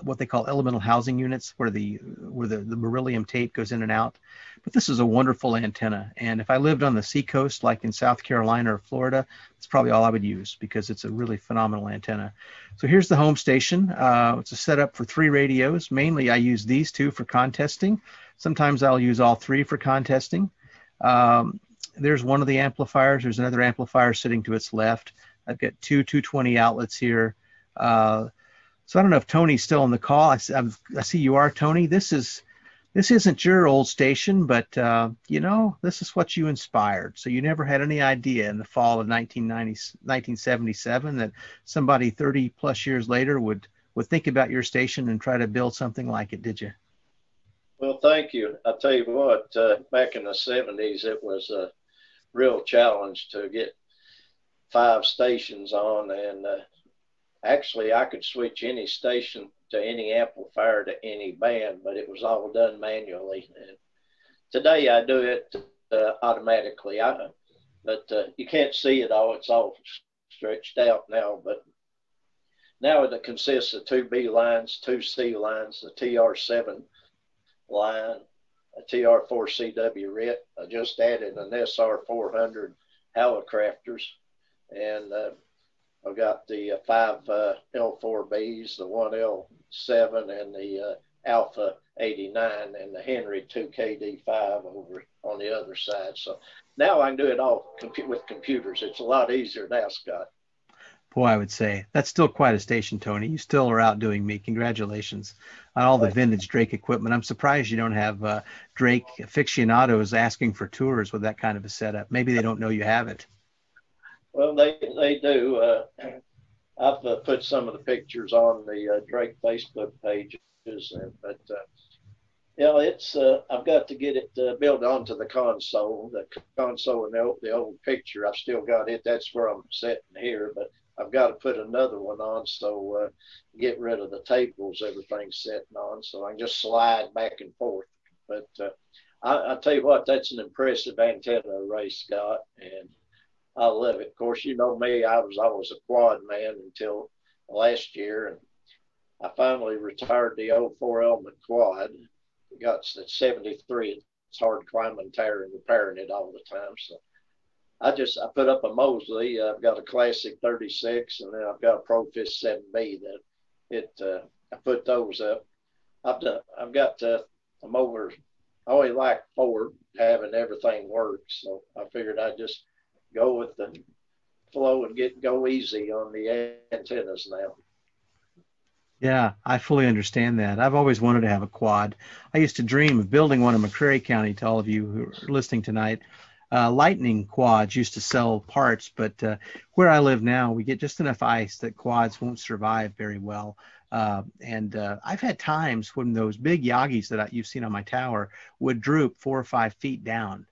[SPEAKER 3] what they call elemental housing units, where the beryllium tape goes in and out. But this is a wonderful antenna, and if I lived on the seacoast, like in South Carolina or Florida, it's probably all I would use, because it's a really phenomenal antenna. So here's the home station. It's a setup for 3 radios. Mainly I use these 2 for contesting. Sometimes I'll use all 3 for contesting. There's one of the amplifiers. There's another amplifier sitting to its left. I've got 2 220 outlets here. So I don't know if Tony's still on the call. I see you are, Tony. This isn't your old station, but you know, this is what you inspired. So you never had any idea in the fall of 1977 that somebody 30 plus years later would think about your station and try to build something like it, did you?
[SPEAKER 4] Well, thank you. I'll tell you what, back in the 70s, it was a real challenge to get 5 stations on, and actually, I could switch any station to any amplifier to any band, but it was all done manually. And today, I do it automatically. But you can't see it all. It's all stretched out now. But now it consists of 2 B lines, 2 C lines, a TR7 line, a TR4CW RIT. I just added an SR400 Hallicrafters, and I've got the 5 L4Bs, the 1 L7, and the Alpha 89, and the Henry 2KD5 over on the other side. So now I can do it all with computers. It's a lot easier now, Scott.
[SPEAKER 3] Boy, I would say that's still quite a station, Tony. You still are outdoing me. Congratulations on all the vintage Drake equipment. I'm surprised you don't have Drake aficionados asking for tours with that kind of a setup. Maybe they don't know you have it.
[SPEAKER 4] Well, they do. I've put some of the pictures on the Drake Facebook pages, but you know, it's I've got to get it built onto the console. The console in the old picture, I've still got it. That's where I'm sitting here, but I've got to put another one on, so get rid of the tables everything's sitting on, so I can just slide back and forth. But I tell you what, that's an impressive antenna array, Scott, and I love it. Of course, you know me, I was always a quad man until last year, and I finally retired the old 4 element quad. Got at 73, it's hard climbing, tiring, and repairing it all the time. So I put up a Mosley. I've got a classic 36, and then I've got a Profist 7B I put those up. I'm over, I only like 4, having everything work. So I figured I'd just go with the flow and go easy on the antennas now.
[SPEAKER 3] Yeah, I fully understand that. I've always wanted to have a quad. I used to dream of building one in McCreary County. To all of you who are listening tonight, Lightning quads used to sell parts, but where I live now, we get just enough ice that quads won't survive very well. And I've had times when those big Yagis that you've seen on my tower would droop 4 or 5 feet down.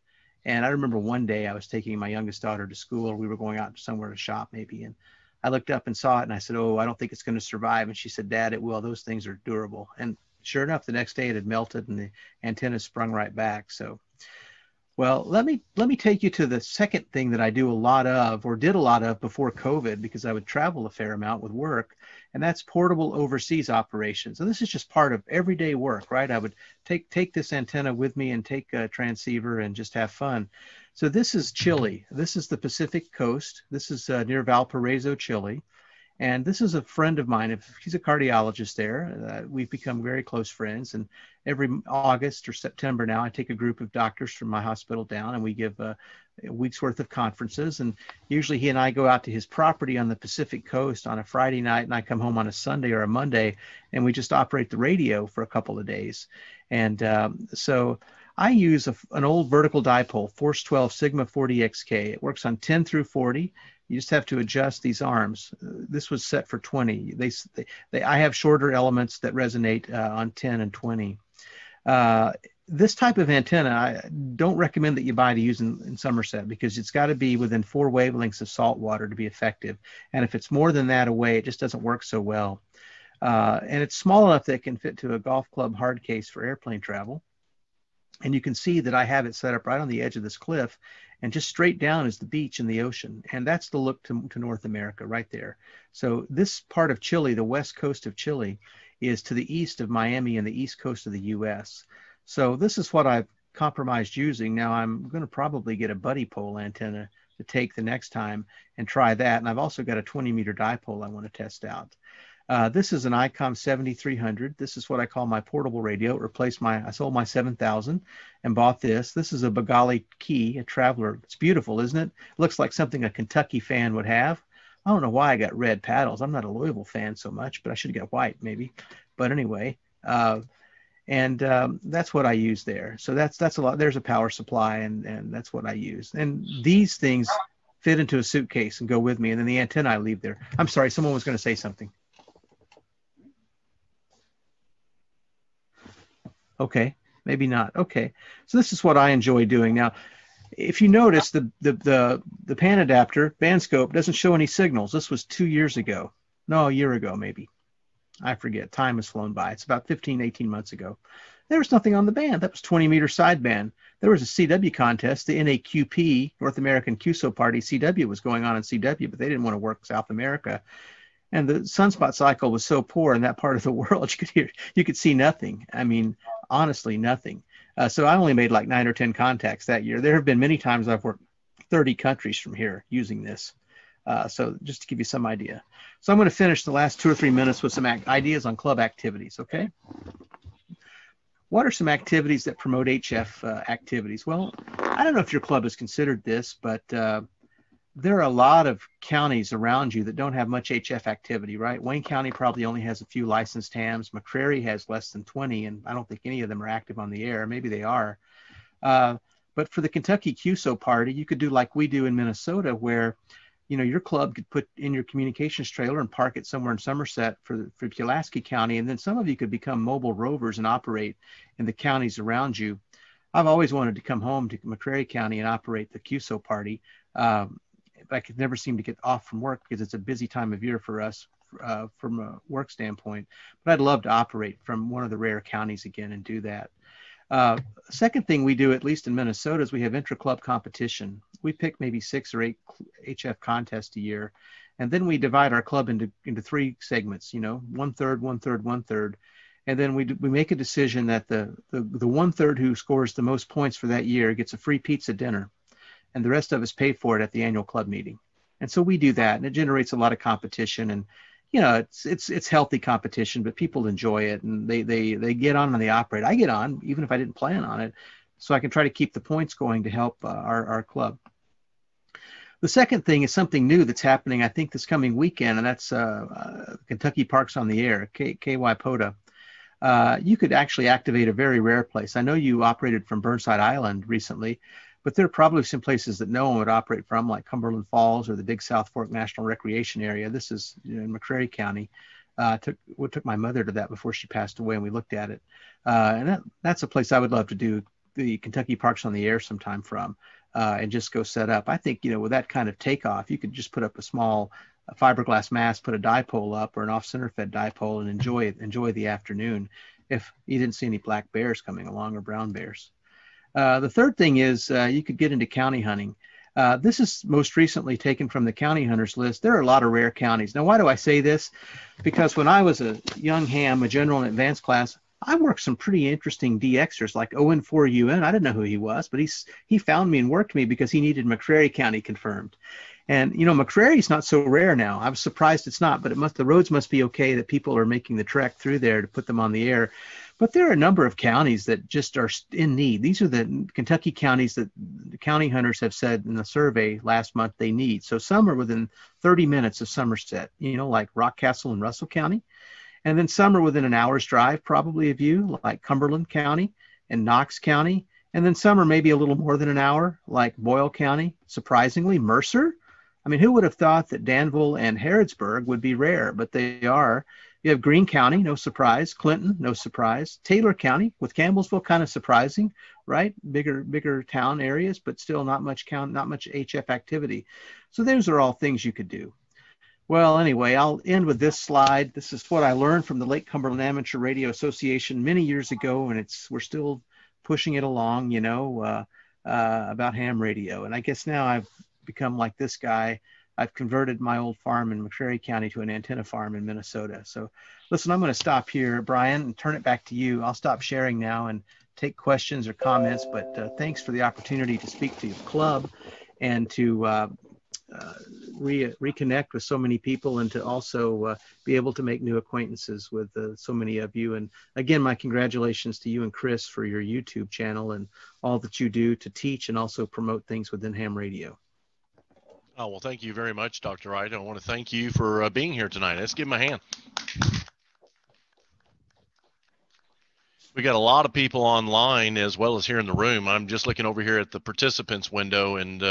[SPEAKER 3] And I remember one day I was taking my youngest daughter to school, or we were going out somewhere to shop maybe, and I looked up and saw it, and I said, "Oh, I don't think it's going to survive." And she said, "Dad, it will. Those things are durable." And sure enough, the next day it had melted, and the antenna sprung right back. So, well, let me take you to the second thing that I do a lot of, or did a lot of before COVID, because I would travel a fair amount with work, and that's portable overseas operations. And this is just part of everyday work, right? I would take this antenna with me and take a transceiver and just have fun. So this is Chile. This is the Pacific coast. This is near Valparaiso, Chile. And this is a friend of mine. He's a cardiologist there. We've become very close friends. And every August or September now, I take a group of doctors from my hospital down, and we give a week's worth of conferences. And usually he and I go out to his property on the Pacific coast on a Friday night, and I come home on a Sunday or a Monday, and we just operate the radio for a couple of days. And so I use an old vertical dipole, Force 12 Sigma 40XK. It works on 10 through 40. You just have to adjust these arms. This was set for 20. I have shorter elements that resonate on 10 and 20. This type of antenna, I don't recommend that you buy to use in Somerset, because it's got to be within 4 wavelengths of salt water to be effective. And if it's more than that away, it just doesn't work so well. And it's small enough that it can fit to a golf club hard case for airplane travel. And you can see that I have it set up right on the edge of this cliff, and just straight down is the beach and the ocean. And that's the look to North America right there. So this part of Chile, the west coast of Chile, is to the east of Miami and the east coast of the U.S. So this is what I've compromised using. Now I'm going to probably get a buddy pole antenna to take the next time and try that. And I've also got a 20-meter dipole I want to test out. This is an ICOM 7300. This is what I call my portable radio. It replaced I sold my 7000 and bought this. This is a Bengali key, a Traveler. It's beautiful, isn't it? It looks like something a Kentucky fan would have. I don't know why I got red paddles. I'm not a Louisville fan so much, but I should get white maybe. But anyway, that's what I use there. So that's a lot. There's a power supply, and that's what I use. And these things fit into a suitcase and go with me. And then the antenna I leave there. I'm sorry, someone was going to say something. Okay, maybe not. Okay, so this is what I enjoy doing. Now, if you notice, the pan adapter, band scope, doesn't show any signals. This was 2 years ago. No, a year ago, maybe. I forget. Time has flown by. It's about 15, 18 months ago. There was nothing on the band. That was 20-meter sideband. There was a CW contest. The NAQP, North American QSO Party, CW was going on in CW, but they didn't want to work South America. And the sunspot cycle was so poor in that part of the world, you could see nothing. I mean, honestly, nothing. So I only made like 9 or 10 contacts that year. There have been many times I've worked 30 countries from here using this. So just to give you some idea. So I'm going to finish the last 2 or 3 minutes with some ideas on club activities, okay? What are some activities that promote HF activities? Well, I don't know if your club has considered this, but there are a lot of counties around you that don't have much HF activity, right? Wayne County probably only has a few licensed hams. McCrary has less than 20, and I don't think any of them are active on the air. Maybe they are. But for the Kentucky QSO Party, you could do like we do in Minnesota, where your club could put in your communications trailer and park it somewhere in Somerset for Pulaski County, and then some of you could become mobile rovers and operate in the counties around you. I've always wanted to come home to McCrary County and operate the QSO Party. I could never seem to get off from work because it's a busy time of year for us from a work standpoint. But I'd love to operate from one of the rare counties again and do that. Second thing we do, at least in Minnesota, is we have intra-club competition. We pick maybe 6 or 8 HF contests a year, and then we divide our club into 3 segments. 1/3, 1/3, 1/3, and then we make a decision that the 1/3 who scores the most points for that year gets a free pizza dinner, and the rest of us pay for it at the annual club meeting. And so we do that, and it generates a lot of competition. And it's healthy competition, but people enjoy it, and they get on and they operate. I get on even if I didn't plan on it, so I can try to keep the points going to help our club. The second thing is something new that's happening, I think, this coming weekend, and that's Kentucky Parks on the Air, KY POTA. You could actually activate a very rare place. I know you operated from Burnside Island recently, but there are probably some places that no one would operate from, like Cumberland Falls or the Big South Fork National Recreation Area. This is in McCrary County. We took my mother to that before she passed away, and we looked at it. And that's a place I would love to do the Kentucky Parks on the Air sometime from, and just go set up. I think, with that kind of takeoff, you could just put up a small fiberglass mast, put a dipole up or an off-center fed dipole, and enjoy the afternoon if you didn't see any black bears coming along or brown bears. The third thing is you could get into county hunting. This is most recently taken from the county hunters list. There are a lot of rare counties. Now, why do I say this? Because when I was a young ham, a general and advanced class, I worked some pretty interesting DXers like Owen 4UN. I didn't know who he was, but he found me and worked me because he needed McCrary County confirmed. And, McCrary's not so rare now. I was surprised it's not, but the roads must be okay that people are making the trek through there to put them on the air. But there are a number of counties that just are in need. These are the Kentucky counties that the county hunters have said in the survey last month they need. So some are within 30 minutes of Somerset, like Rockcastle and Russell County. And then some are within an hour's drive probably of you, like Cumberland County and Knox County. And then some are maybe a little more than an hour, like Boyle County. Surprisingly, Mercer. I mean, who would have thought that Danville and Harrodsburg would be rare, but they are. You have Greene County, no surprise. Clinton, no surprise. Taylor County with Campbellsville, kind of surprising, right? Bigger town areas, but still not much HF activity. So those are all things you could do. Well, anyway, I'll end with this slide. This is what I learned from the Lake Cumberland Amateur Radio Association many years ago, and we're still pushing it along, about ham radio. And I guess now I've become like this guy. I've converted my old farm in McCrary County to an antenna farm in Minnesota. So Listen, I'm going to stop here, Brian, and turn it back to you. I'll stop sharing now and take questions or comments, but thanks for the opportunity to speak to your club and to reconnect with so many people, and to also be able to make new acquaintances with so many of you. And again, my congratulations to you and Chris for your YouTube channel and all that you do to teach and also promote things within ham radio.
[SPEAKER 2] Oh, well, thank you very much, Dr. Wright. I want to thank you for being here tonight. Let's give him a hand. We got a lot of people online as well as here in the room. I'm just looking over here at the participants window, and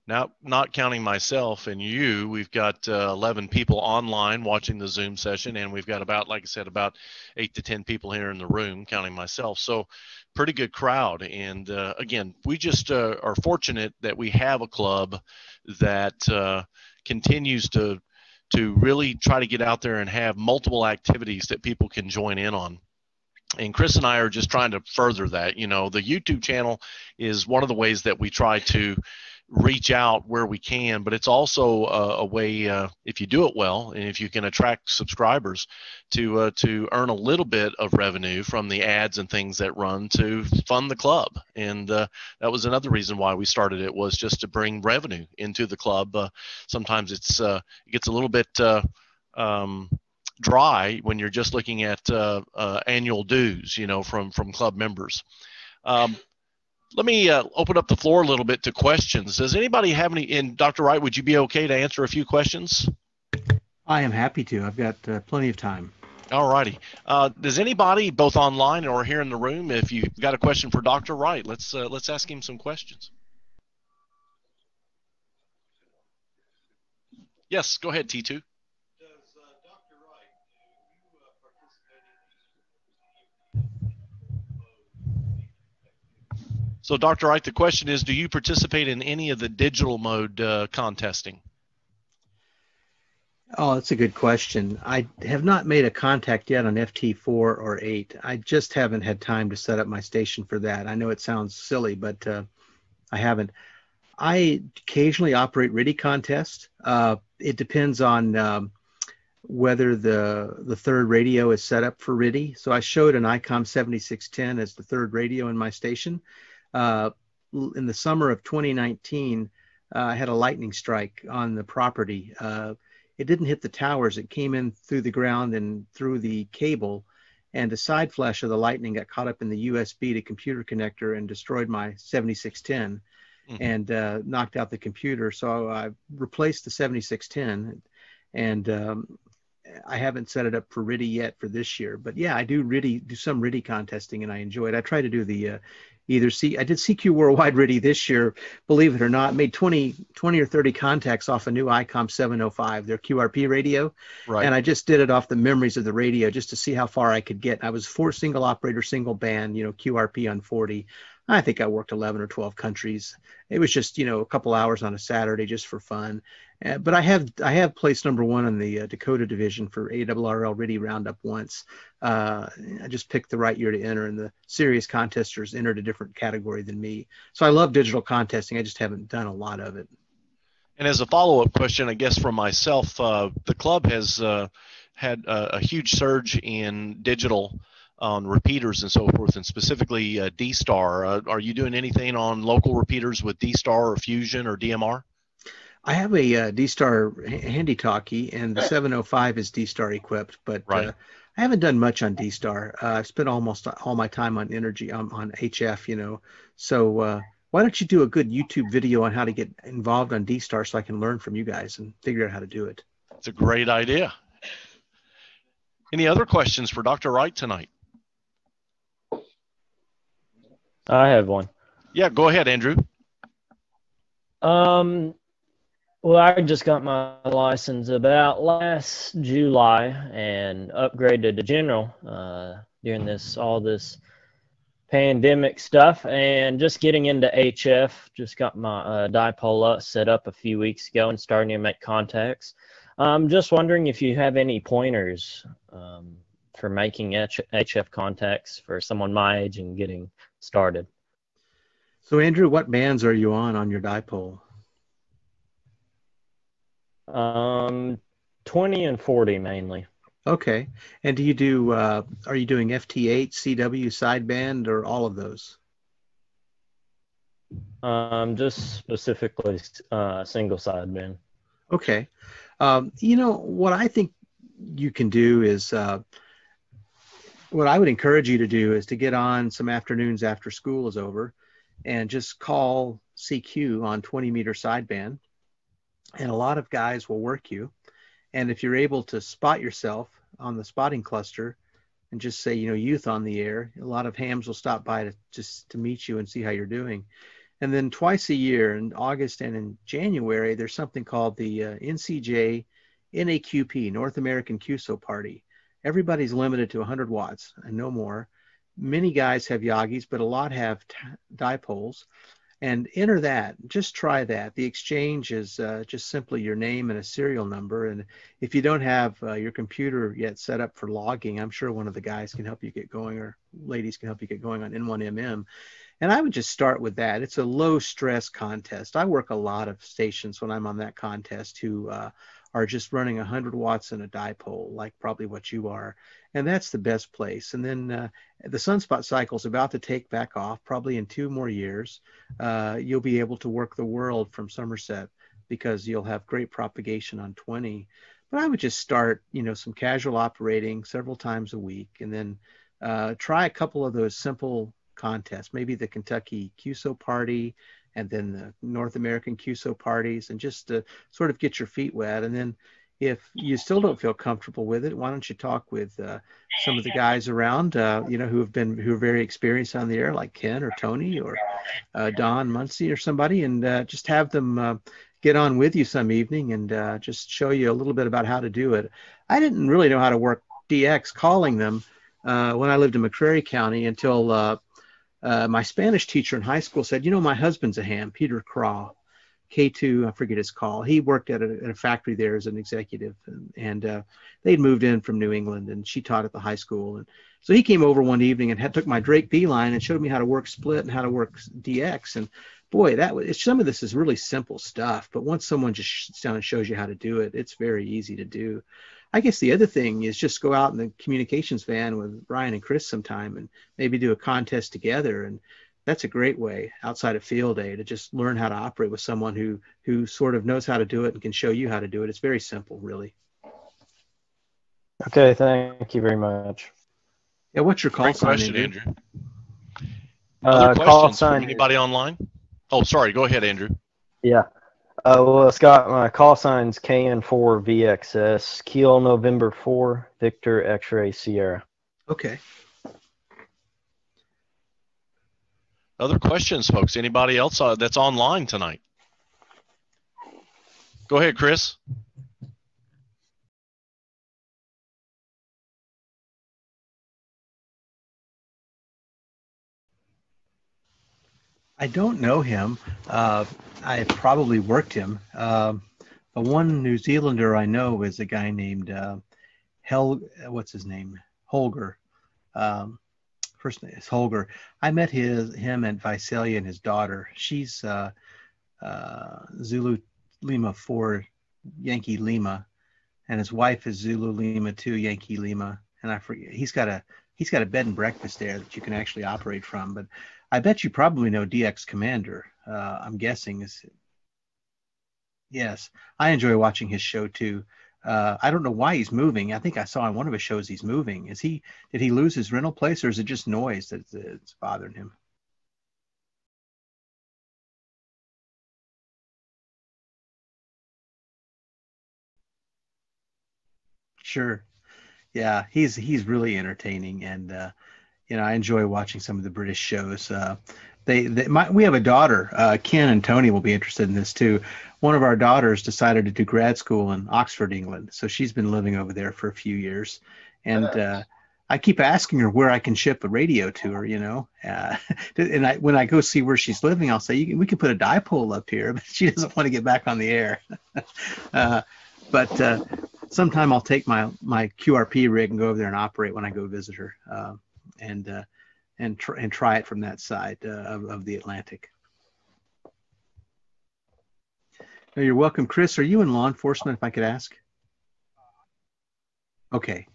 [SPEAKER 2] now, not counting myself and you, we've got 11 people online watching the Zoom session, and we've got about, like I said, about 8 to 10 people here in the room, counting myself. So pretty good crowd. And again, we just are fortunate that we have a club that continues to really try to get out there and have multiple activities that people can join in on. And Chris and I are just trying to further that. You know, the YouTube channel is one of the ways that we try to reach out where we can, but it's also a way, if you do it well and if you can attract subscribers, to earn a little bit of revenue from the ads and things that run to fund the club. And that was another reason why we started it, was just to bring revenue into the club. Sometimes it gets a little bit dry when you're just looking at annual dues, you know, from club members. Let me open up the floor a little bit to questions. Does anybody have any? And Dr. Wright, would you be okay to answer a few questions?
[SPEAKER 3] I am happy to. I've got plenty of time.
[SPEAKER 2] All righty. Does anybody, both online or here in the room, if you've got a question for Dr. Wright, let's ask him some questions. Yes, go ahead, T2. So, Dr. Wright, the question is, do you participate in any of the digital mode contesting?
[SPEAKER 3] Oh, that's a good question. I have not made a contact yet on FT4 or 8. I just haven't had time to set up my station for that. I know it sounds silly, but I haven't. I occasionally operate RIDI contests. It depends on whether the third radio is set up for RIDI. So I showed an ICOM 7610 as the third radio in my station. In the summer of 2019, I had a lightning strike on the property. It didn't hit the towers. It came in through the ground and through the cable, and a side flash of the lightning got caught up in the USB to computer connector and destroyed my 7610 and knocked out the computer. So I replaced the 7610, and I haven't set it up for RIDI yet for this year. But yeah, I do some RIDI contesting, and I enjoy it. I try to do the I did CQ Worldwide RIDI this year, believe it or not. Made 20 or 30 contacts off a new ICOM 705, their QRP radio.
[SPEAKER 2] Right.
[SPEAKER 3] And I just did it off the memories of the radio just to see how far I could get. I was 4 single operator, single band, QRP on 40. I think I worked 11 or 12 countries. It was just, a couple hours on a Saturday just for fun. But I have placed number 1 on the Dakota division for ARRL RIDI Roundup once. I just picked the right year to enter, and the serious contesters entered a different category than me. So I love digital contesting. I just haven't done a lot of it.
[SPEAKER 2] And as a follow-up question, I guess from myself, the club has had a huge surge in digital on repeaters and so forth, and specifically DStar. Are you doing anything on local repeaters with DStar or Fusion or DMR?
[SPEAKER 3] I have a DStar handy talkie, and the 705 is DStar equipped, but
[SPEAKER 2] right.
[SPEAKER 3] I haven't done much on DStar. I've spent almost all my time on energy on HF, So why don't you do a good YouTube video on how to get involved on DStar so I can learn from you guys and figure out how to do it?
[SPEAKER 2] It's a great idea. Any other questions for Dr. Wright tonight?
[SPEAKER 6] I have one.
[SPEAKER 2] Yeah, go ahead, Andrew.
[SPEAKER 6] Well, I just got my license about last July and upgraded to general during all this pandemic stuff, and just getting into HF. Just got my dipole set up a few weeks ago and starting to make contacts. Just wondering if you have any pointers for making HF contacts for someone my age and getting started.
[SPEAKER 3] So, Andrew, what bands are you on your dipole?
[SPEAKER 6] 20 and 40 mainly.
[SPEAKER 3] Okay. And do you do, are you doing FT8, CW, sideband, or all of those?
[SPEAKER 6] Just specifically single sideband.
[SPEAKER 3] Okay. What I think you can do is, what I would encourage you to do is to get on some afternoons after school is over and just call CQ on 20-meter sideband. And a lot of guys will work you. And if you're able to spot yourself on the spotting cluster and just say, youth on the air, a lot of hams will stop by to meet you and see how you're doing. And then twice a year in August and in January, there's something called the NCJ NAQP, North American QSO Party. Everybody's limited to 100 watts and no more. Many guys have Yagis, but a lot have dipoles. And enter that. Just try that. The exchange is just simply your name and a serial number. And if you don't have your computer yet set up for logging, I'm sure one of the guys can help you get going, or ladies can help you get going on N1MM. And I would just start with that. It's a low stress contest. I work a lot of stations when I'm on that contest who are just running 100 watts in a dipole, like probably what you are. And that's the best place. And then the sunspot cycle is about to take back off, probably in 2 more years. You'll be able to work the world from Somerset because you'll have great propagation on 20. But I would just start, some casual operating several times a week, and then try a couple of those simple contests, maybe the Kentucky QSO party and then the North American QSO parties, and just to sort of get your feet wet. And then if you still don't feel comfortable with it, why don't you talk with some of the guys around, who are very experienced on the air, like Ken or Tony or Don Munsey or somebody, and just have them get on with you some evening and just show you a little bit about how to do it. I didn't really know how to work DX calling them when I lived in McCreary County until my Spanish teacher in high school said, my husband's a ham, Peter Craw, K2, I forget his call. He worked at a factory there as an executive, and they'd moved in from New England, and she taught at the high school. And so he came over one evening and took my Drake B line and showed me how to work split and how to work DX. And boy, some of this is really simple stuff, but once someone just sits down and shows you how to do it, it's very easy to do. I guess the other thing is just go out in the communications van with Brian and Chris sometime and maybe do a contest together. And that's a great way outside of field day to just learn how to operate with someone who sort of knows how to do it and can show you how to do it. It's very simple, really.
[SPEAKER 6] Okay, thank you very much.
[SPEAKER 3] Yeah, what's your call
[SPEAKER 2] Great
[SPEAKER 3] sign,
[SPEAKER 2] question,
[SPEAKER 3] Andrew?
[SPEAKER 2] Other
[SPEAKER 6] Call
[SPEAKER 2] questions
[SPEAKER 6] sign
[SPEAKER 2] from anybody online? Oh, sorry. Go ahead, Andrew.
[SPEAKER 6] Yeah. Well, Scott, my call sign's KN4VXS, Kilo November 4, Victor X-Ray Sierra.
[SPEAKER 3] Okay.
[SPEAKER 2] Other questions, folks? Anybody else that's online tonight? Go ahead, Chris.
[SPEAKER 3] I don't know him. I probably worked him. The one New Zealander I know is a guy named what's his name? Holger. First name is Holger. I met him and Visalia and his daughter. She's Zulu Lima 4 Yankee Lima, and his wife is Zulu Lima 2 Yankee Lima. And I forget, he's got a bed and breakfast there that you can actually operate from. But I bet you probably know DX Commander. I'm guessing is. Yes, I enjoy watching his show too. I don't know why he's moving. I think I saw on one of his shows he's moving. Did he lose his rental place, or is it just noise that's bothering him? Sure. Yeah, he's really entertaining, and I enjoy watching some of the British shows. We have a daughter, Ken and Tony will be interested in this too. One of our daughters decided to do grad school in Oxford, England, so she's been living over there for a few years, and I keep asking her where I can ship a radio to her, and when I go see where she's living, I'll say we can put a dipole up here, but she doesn't want to get back on the air. But sometime I'll take my QRP rig and go over there and operate when I go visit her, and try it from that side of the Atlantic. No, you're welcome, Chris. Are you in law enforcement, if I could ask? Okay.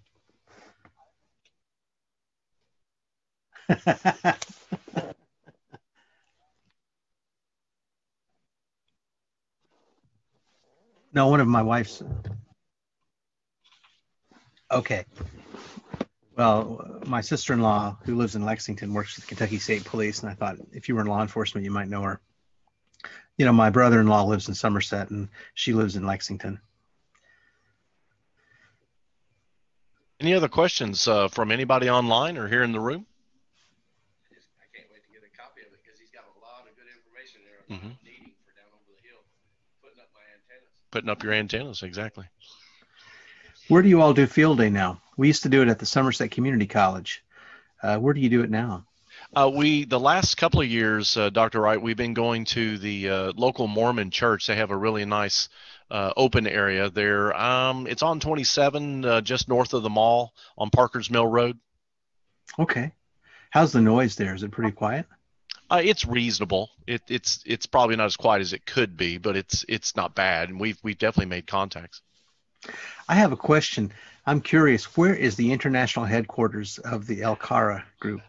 [SPEAKER 3] No, one of my wife's. Okay. Well, my sister-in-law, who lives in Lexington, works for the Kentucky State Police, and I thought if you were in law enforcement, you might know her. You know, my brother-in-law lives in Somerset, and she lives in Lexington.
[SPEAKER 2] Any other questions from anybody online or here in the room?
[SPEAKER 1] I can't wait to get a copy of it because he's got a lot of good information there about needing for down over the hill, putting up my antennas.
[SPEAKER 2] Putting up your antennas, exactly.
[SPEAKER 3] Where do you all do field day now? We used to do it at the Somerset Community College. Where do you do it now?
[SPEAKER 2] The last couple of years, Dr. Wright, we've been going to the local Mormon church. They have a really nice open area there. It's on 27, just north of the mall on Parker's Mill Road.
[SPEAKER 3] Okay. How's the noise there? Is it pretty quiet?
[SPEAKER 2] It's reasonable. It's probably not as quiet as it could be, but it's not bad, and we've definitely made contacts.
[SPEAKER 3] I have a question. I'm curious, where is the international headquarters of the LCARA group?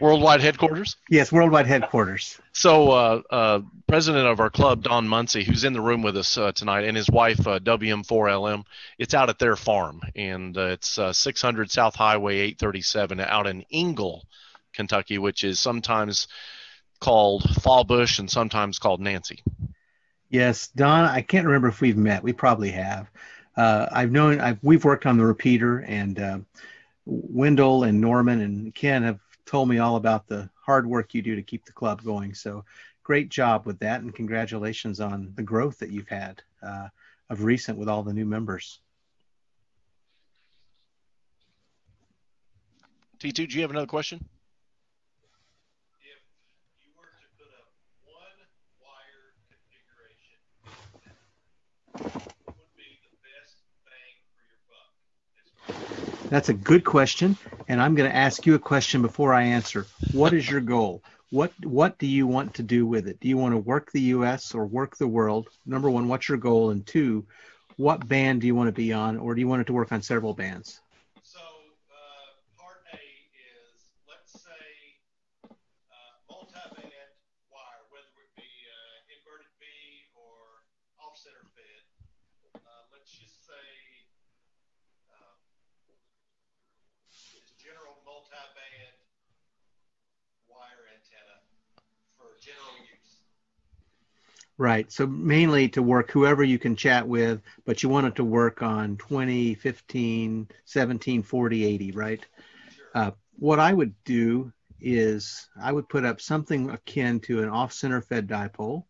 [SPEAKER 2] Worldwide headquarters?
[SPEAKER 3] Yes, worldwide headquarters.
[SPEAKER 2] So president of our club, Don Munsey, who's in the room with us tonight, and his wife, WM4LM, it's out at their farm, and it's 600 South Highway 837 out in Ingle, Kentucky, which is sometimes called Fallbush and sometimes called Nancy.
[SPEAKER 3] Yes, Don, I can't remember if we've met. We probably have. We've worked on the repeater, and Wendell and Norman and Ken have told me all about the hard work you do to keep the club going. So great job with that, and congratulations on the growth that you've had of recent with all the new members.
[SPEAKER 2] T2, do you have another question?
[SPEAKER 7] If you were to put up one wire configuration, what would be the best bang for your buck?
[SPEAKER 3] That's a good question, and I'm going to ask you a question before I answer. What is your goal? What do you want to do with it? Do you want to work the U.S. or work the world? Number one, what's your goal? And two, what band do you want to be on, or do you want it to work on several bands?
[SPEAKER 7] So part A is, let's say, multi-band wire, whether it be inverted V or off-center fed. Let's just say general multi-band wire antenna for general use.
[SPEAKER 3] Right. So mainly to work whoever you can chat with, but you want it to work on 20, 15, 17, 40, 80, right?
[SPEAKER 7] Sure.
[SPEAKER 3] What I would do is I would put up something akin to an off-center fed dipole,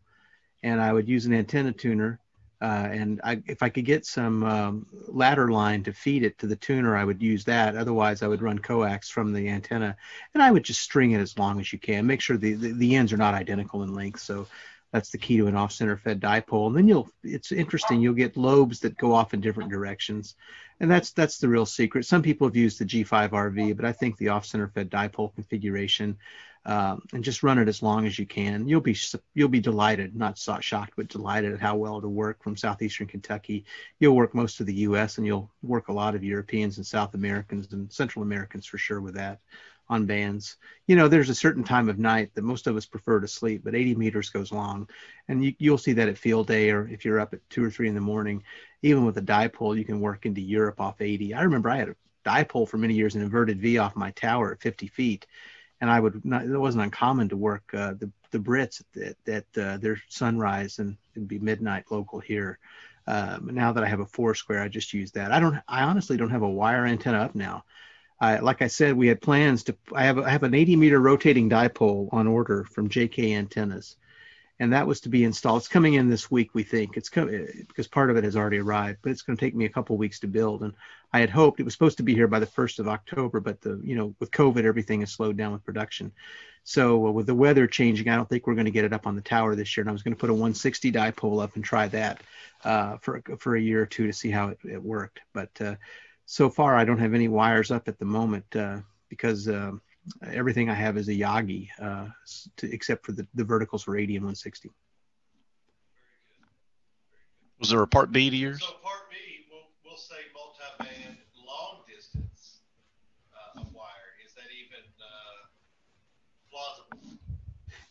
[SPEAKER 3] and I would use an antenna tuner. If I could get some ladder line to feed it to the tuner, I would use that. Otherwise, I would run coax from the antenna, and I would just string it as long as you can. Make sure the ends are not identical in length. So that's the key to an off-center fed dipole. And then it's interesting. You'll get lobes that go off in different directions, and that's the real secret. Some people have used the G5RV, but I think the off-center fed dipole configuration. And just run it as long as you can. You'll be delighted, not shocked, but delighted at how well it'll work from southeastern Kentucky. You'll work most of the U.S. and you'll work a lot of Europeans and South Americans and Central Americans for sure with that on bands. You know, there's a certain time of night that most of us prefer to sleep, but 80 meters goes long, and you'll see that at field day, or if you're up at 2 or 3 in the morning. Even with a dipole, you can work into Europe off 80. I remember I had a dipole for many years, an inverted V off my tower at 50 feet. And it wasn't uncommon to work the Brits at their sunrise, and it'd be midnight local here. Now that I have a 4-square, I just use that. I honestly don't have a wire antenna up now. Like I said, we had plans I have an 80-meter rotating dipole on order from JK Antennas, and that was to be installed. It's coming in this week, we think. It's coming because part of it has already arrived, but it's going to take me a couple of weeks to build. And I had hoped it was supposed to be here by the 1st of October, but with COVID, everything is slowed down with production. So with the weather changing, I don't think we're going to get it up on the tower this year. And I was going to put a 160 dipole up and try that for a year or two to see how it worked. But so far, I don't have any wires up at the moment because everything I have is a Yagi, except for the verticals for 80 and 160.
[SPEAKER 2] Was there a part B to yours?
[SPEAKER 7] So part B, we'll say multi-band long distance of wire. Is that even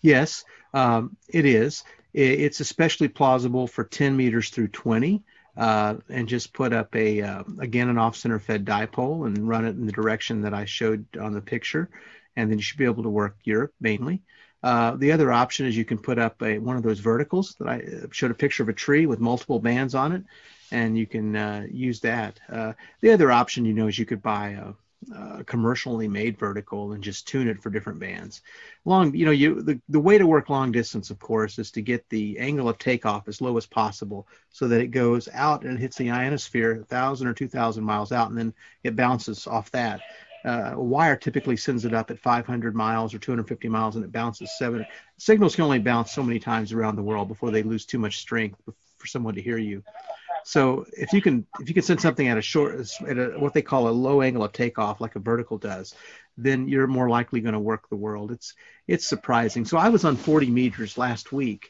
[SPEAKER 3] Yes, it is. It's especially plausible for 10 meters through 20, and just put up again, an off-center fed dipole and run it in the direction that I showed on the picture. And then you should be able to work Europe mainly. The other option is you can put up one of those verticals that I showed a picture of a tree with multiple bands on it, and you can use that. The other option, is you could buy a commercially made vertical and just tune it for different bands. The way to work long distance, of course, is to get the angle of takeoff as low as possible so that it goes out and hits the ionosphere 1,000 or 2,000 miles out, and then it bounces off that. A wire typically sends it up at 500 miles or 250 miles, and it bounces seven. Signals can only bounce so many times around the world before they lose too much strength for someone to hear you. So if you can send something at what they call a low angle of takeoff, like a vertical does, then you're more likely going to work the world. It's surprising. So I was on 40 meters last week,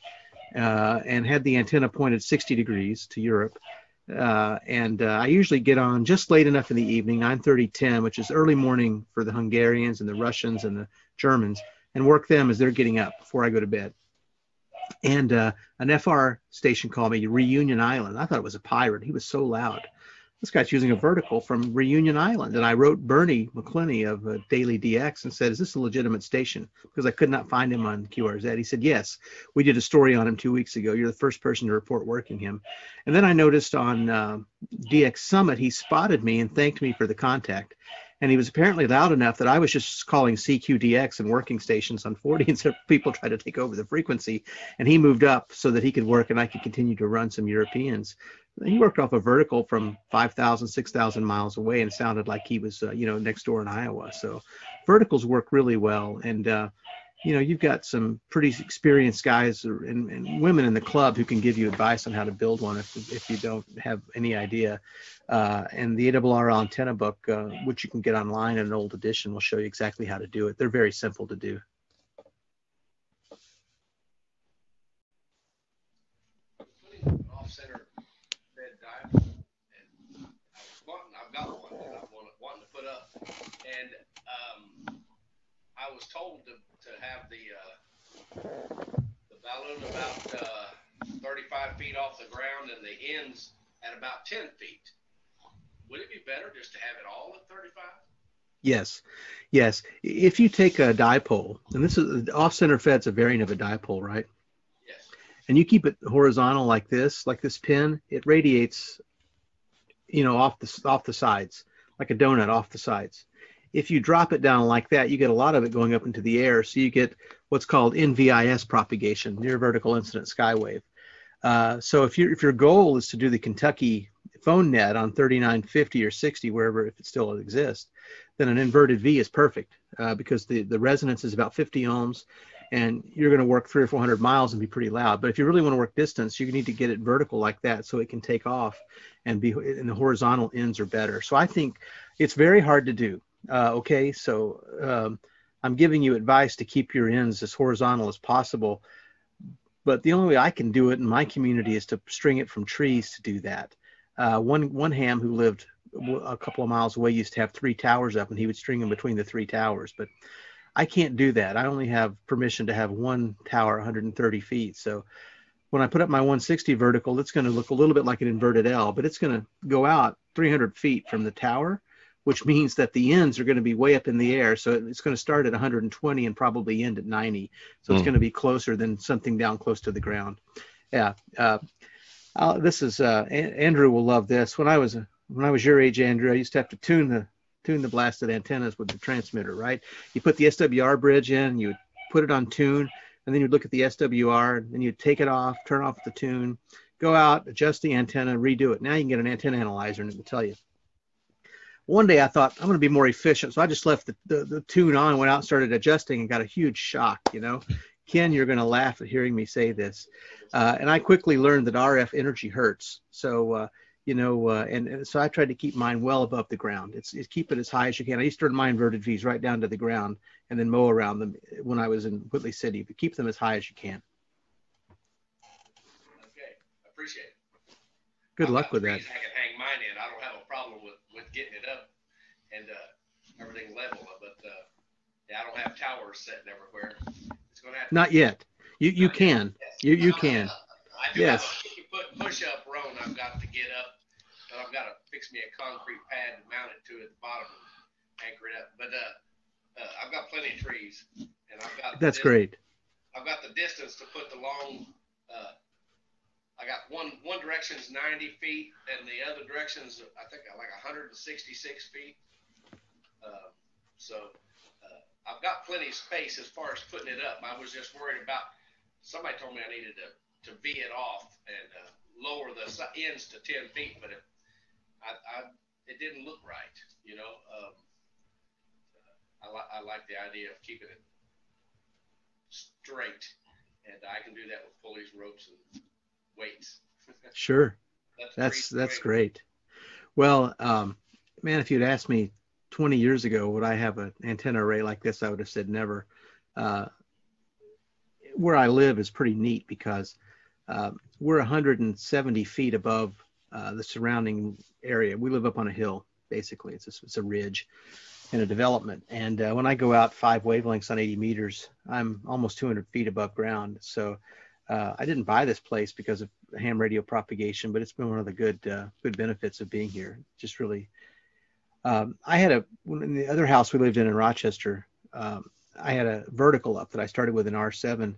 [SPEAKER 3] and had the antenna pointed 60 degrees to Europe. And I usually get on just late enough in the evening, 9:30, 10, which is early morning for the Hungarians and the Russians and the Germans, and work them as they're getting up before I go to bed. And an FR station called me, Reunion Island. I thought it was a pirate. He was so loud. This guy's using a vertical from Reunion Island. And I wrote Bernie McClinney of Daily DX and said, is this a legitimate station? Because I could not find him on QRZ. He said, yes, we did a story on him 2 weeks ago. You're the first person to report working him. And then I noticed on DX Summit, he spotted me and thanked me for the contact. And he was apparently loud enough that I was just calling CQDX and working stations on 40, and so people tried to take over the frequency. And he moved up so that he could work and I could continue to run some Europeans. He worked off a vertical from 5,000, 6,000 miles away, and sounded like he was, next door in Iowa. So verticals work really well. And, you've got some pretty experienced guys and women in the club who can give you advice on how to build one if you don't have any idea. And the ARRL antenna book, which you can get online in an old edition, will show you exactly how to do it. They're very simple to do.
[SPEAKER 1] Off-center fed dipole, and I've got one that I'm wanting to put up, and I was told to have the balloon about 35 feet off the ground and the ends at about 10 feet. Would it be better just to have it all at 35?
[SPEAKER 3] Yes. If you take a dipole, and this is off-center fed's a variant of a dipole, right?
[SPEAKER 1] Yes.
[SPEAKER 3] And you keep it horizontal like this pin, it radiates, off the sides, like a donut off the sides. If you drop it down like that, you get a lot of it going up into the air. So you get what's called NVIS propagation, near vertical incident skywave. So if your goal is to do the Kentucky phone net on 3950 or 60, wherever, if it still exists, then an inverted V is perfect, because the resonance is about 50 ohms, and you're going to work 300 or 400 miles and be pretty loud. But if you really want to work distance, you need to get it vertical like that so it can take off and the horizontal ends are better. So I think it's very hard to do. Okay, so I'm giving you advice to keep your ends as horizontal as possible. But the only way I can do it in my community is to string it from trees to do that. One ham who lived a couple of miles away used to have 3 towers up, and he would string them between the 3 towers. But I can't do that. I only have permission to have one tower 130 feet. So when I put up my 160 vertical, it's going to look a little bit like an inverted L, but it's going to go out 300 feet from the tower, which means that the ends are going to be way up in the air. So it's going to start at 120 and probably end at 90. So it's going to be closer than something down close to the ground. Yeah. This is Andrew will love this. When I was your age, Andrew, I used to have to tune the blasted antennas with the transmitter, right? You put the SWR bridge in, you would put it on tune, and then you'd look at the SWR, and you'd take it off, turn off the tune, go out, adjust the antenna, redo it. Now you can get an antenna analyzer, and it will tell you. One day I thought, I'm going to be more efficient, so I just left the tune on, went out and started adjusting, and got a huge shock, Ken, you're going to laugh at hearing me say this. And I quickly learned that RF energy hurts. So, and so I tried to keep mine well above the ground. It's keep it as high as you can. I used to run my inverted Vs right down to the ground and then mow around them when I was in Whitley City, but keep them as high as you can.
[SPEAKER 1] Okay, appreciate it.
[SPEAKER 3] Good luck with that.
[SPEAKER 1] I can hang mine in. I don't have a problem with getting it up and everything level, but yeah, I don't have towers setting everywhere. It's gonna have to.
[SPEAKER 3] Not yet. You can.
[SPEAKER 1] Yes.
[SPEAKER 3] You can.
[SPEAKER 1] I do
[SPEAKER 3] Yes.
[SPEAKER 1] have a 50-foot push-up row I've got to get up. But I've got to fix me a concrete pad to mount it to at the bottom and anchor it up. But I've got plenty of trees, and I've got.
[SPEAKER 3] That's great.
[SPEAKER 1] I've got the distance to put the long. I got one direction's 90 feet, and the other direction's I think like 166 feet. So I've got plenty of space as far as putting it up. I was just worried about. Somebody told me I needed to V it off and lower the ends to 10 feet, but it didn't look right. You know, I like the idea of keeping it straight, and I can do that with pulleys, ropes, and weights.
[SPEAKER 3] Sure. That's great. Well, man, if you'd asked me 20 years ago, would I have an antenna array like this, I would have said never. Where I live is pretty neat because we're 170 feet above the surrounding area. We live up on a hill, basically. It's a ridge in a development. And when I go out 5 wavelengths on 80 meters, I'm almost 200 feet above ground. So I didn't buy this place because of ham radio propagation, but it's been one of the good benefits of being here. Just really, in the other house we lived in Rochester, I had a vertical up that I started with an R7, and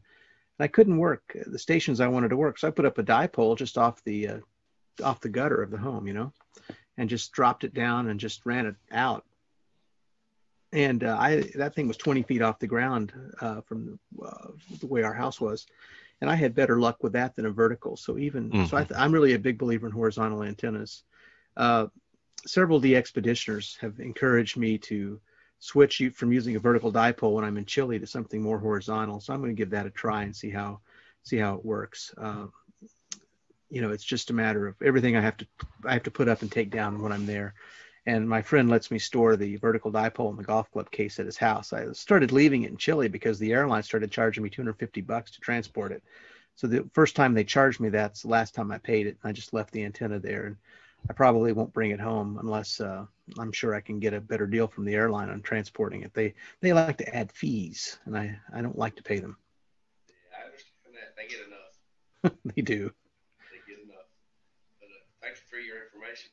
[SPEAKER 3] I couldn't work the stations I wanted to work. So I put up a dipole just off the gutter of the home, you know, and just dropped it down and just ran it out. And that thing was 20 feet off the ground from the way our house was. And I had better luck with that than a vertical. So I'm really a big believer in horizontal antennas. Several of the expeditioners have encouraged me to switch from using a vertical dipole when I'm in Chile to something more horizontal. So I'm going to give that a try and see how it works. You know, it's just a matter of everything I have to put up and take down when I'm there. And my friend lets me store the vertical dipole in the golf club case at his house. I started leaving it in Chile because the airline started charging me $250 to transport it. So the first time they charged me, that's the last time I paid it. I just left the antenna there, and I probably won't bring it home unless I'm sure I can get a better deal from the airline on transporting it. They like to add fees, and I don't like to pay them.
[SPEAKER 1] Yeah, I understand that. They get enough.
[SPEAKER 3] They do.
[SPEAKER 1] They get enough. But thanks for your information.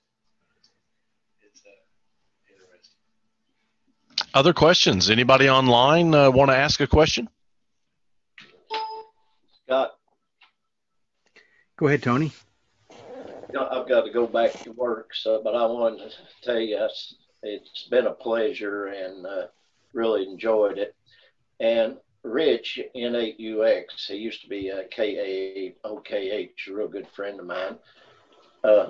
[SPEAKER 1] It's interesting.
[SPEAKER 2] Other questions? Anybody online want to ask a question?
[SPEAKER 4] Scott,
[SPEAKER 3] go ahead, Tony.
[SPEAKER 4] I've got to go back to work, but I wanted to tell you it's been a pleasure and really enjoyed it. And Rich, N8UX, he used to be KAOKH, a real good friend of mine.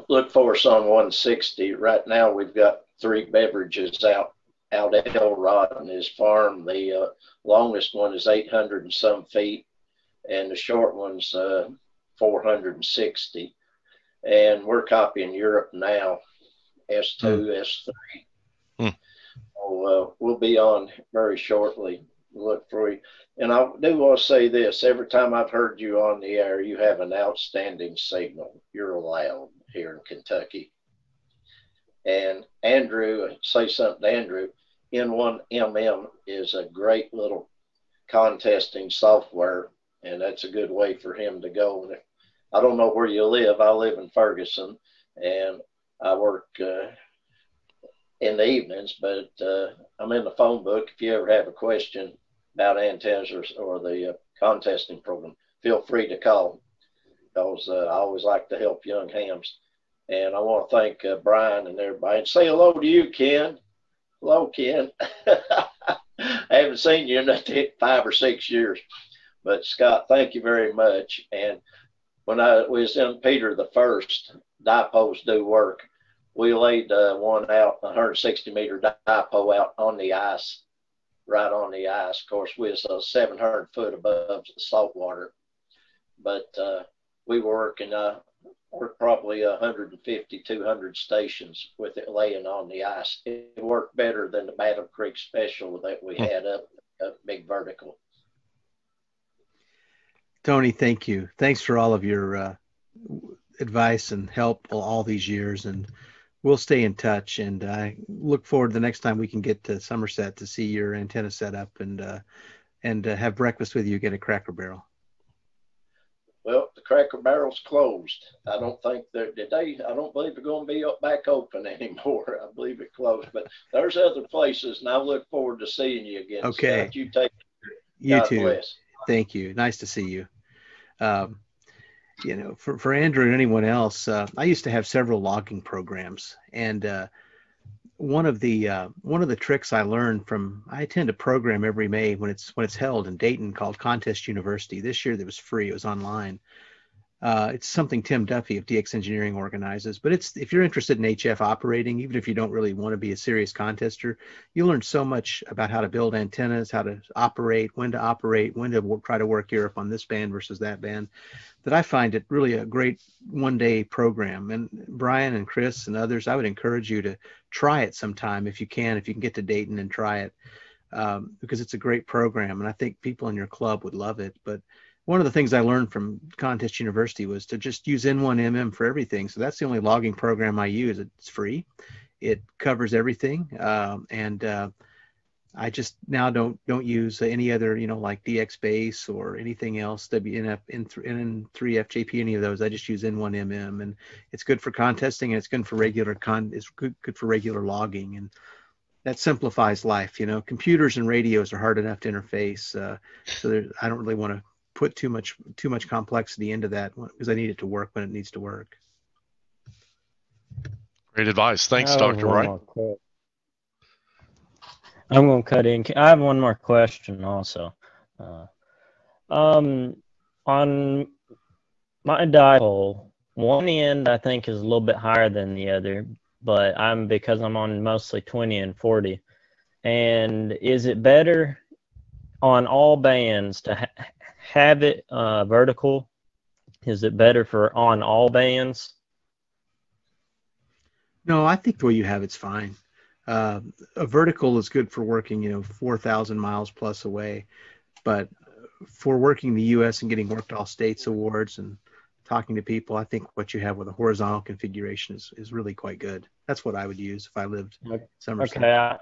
[SPEAKER 4] Look for us on 160. Right now we've got 3 beverages out at Elrod on his farm. The longest one is 800 and some feet, and the short one's 460. And we're copying Europe now, S2, S3. So we'll be on very shortly. Look for you. And I do want to say this. Every time I've heard you on the air, you have an outstanding signal. You're loud here in Kentucky. And Andrew, say something to Andrew, N1MM is a great little contesting software, and that's a good way for him to go. And I don't know where you live. I live in Ferguson, and I work in the evenings, but I'm in the phone book. If you ever have a question about antennas or the contesting program, feel free to call, because I always like to help young hams. And I want to thank Brian and everybody. And say hello to you, Ken. Hello, Ken. I haven't seen you in 5 or 6 years. But, Scott, thank you very much. And when I was in Peter the First, dipoles do work. We laid one out, 160-meter dipole out on the ice, right on the ice. Of course, we was 700 foot above the salt water. But we were working probably 150, 200 stations with it laying on the ice. It worked better than the Battle Creek Special that we had up Big Vertical.
[SPEAKER 3] Tony, thank you. Thanks for all of your advice and help all these years, and we'll stay in touch. And I look forward to the next time we can get to Somerset to see your antenna set up and and have breakfast with you again at Cracker Barrel.
[SPEAKER 4] Well, the Cracker Barrel's closed. I don't think I don't believe they're going to be back open anymore. I believe it closed, but there's other places, and I look forward to seeing you again.
[SPEAKER 3] Okay.
[SPEAKER 4] Scott. You take care.
[SPEAKER 3] You
[SPEAKER 4] God
[SPEAKER 3] too.
[SPEAKER 4] bless.
[SPEAKER 3] Thank you. Nice to see you. For Andrew and anyone else, I used to have several logging programs, and one of the tricks I learned I attend a program every May when it's held in Dayton called Contest University. This year that was free. It was online. It's something Tim Duffy of DX Engineering organizes, but if you're interested in HF operating, even if you don't really want to be a serious contester, you learn so much about how to build antennas, how to operate, when to try to work Europe on this band versus that band, that I find it really a great one-day program. And Brian and Chris and others, I would encourage you to try it sometime if you can get to Dayton and try it, because it's a great program, and I think people in your club would love it. But one of the things I learned from Contest University was to just use N1MM for everything. So that's the only logging program I use. It's free. It covers everything. And I just now don't use any other, like DX Base or anything else, WNF, N3FJP, any of those. I just use N1MM, and it's good for contesting, and it's good for it's good for regular logging. And that simplifies life. Computers and radios are hard enough to interface. So I don't really want to put too much complexity into that because I need it to work when it needs to work.
[SPEAKER 2] Great advice. Thanks, Dr. Wright.
[SPEAKER 6] I'm going to cut in. I have one more question also. On my dipole, one end I think is a little bit higher than the other, but because I'm on mostly 20 and 40. And is it better on all bands to have it vertical? Is it better for on all bands?
[SPEAKER 3] No, I think the way you have it's fine. A vertical is good for working, 4,000 miles plus away, but for working the U.S. and getting worked all states awards and talking to people, I think what you have with a horizontal configuration is really quite good. That's what I would use if I lived in Somerset.
[SPEAKER 6] Okay.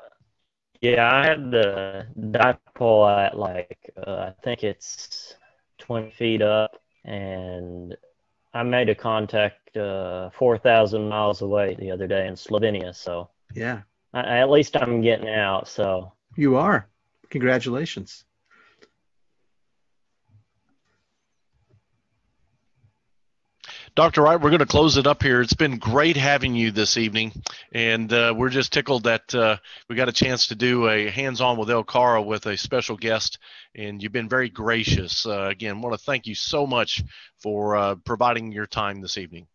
[SPEAKER 6] I had the dipole at I think it's 20 feet up, and I made a contact 4,000 miles away the other day in Slovenia. So
[SPEAKER 3] yeah,
[SPEAKER 6] at least I'm getting out. So
[SPEAKER 3] you are. Congratulations.
[SPEAKER 2] Dr. Wright, we're going to close it up here. It's been great having you this evening, and we're just tickled that we got a chance to do a hands-on with LCARA with a special guest, and you've been very gracious. Again, want to thank you so much for providing your time this evening.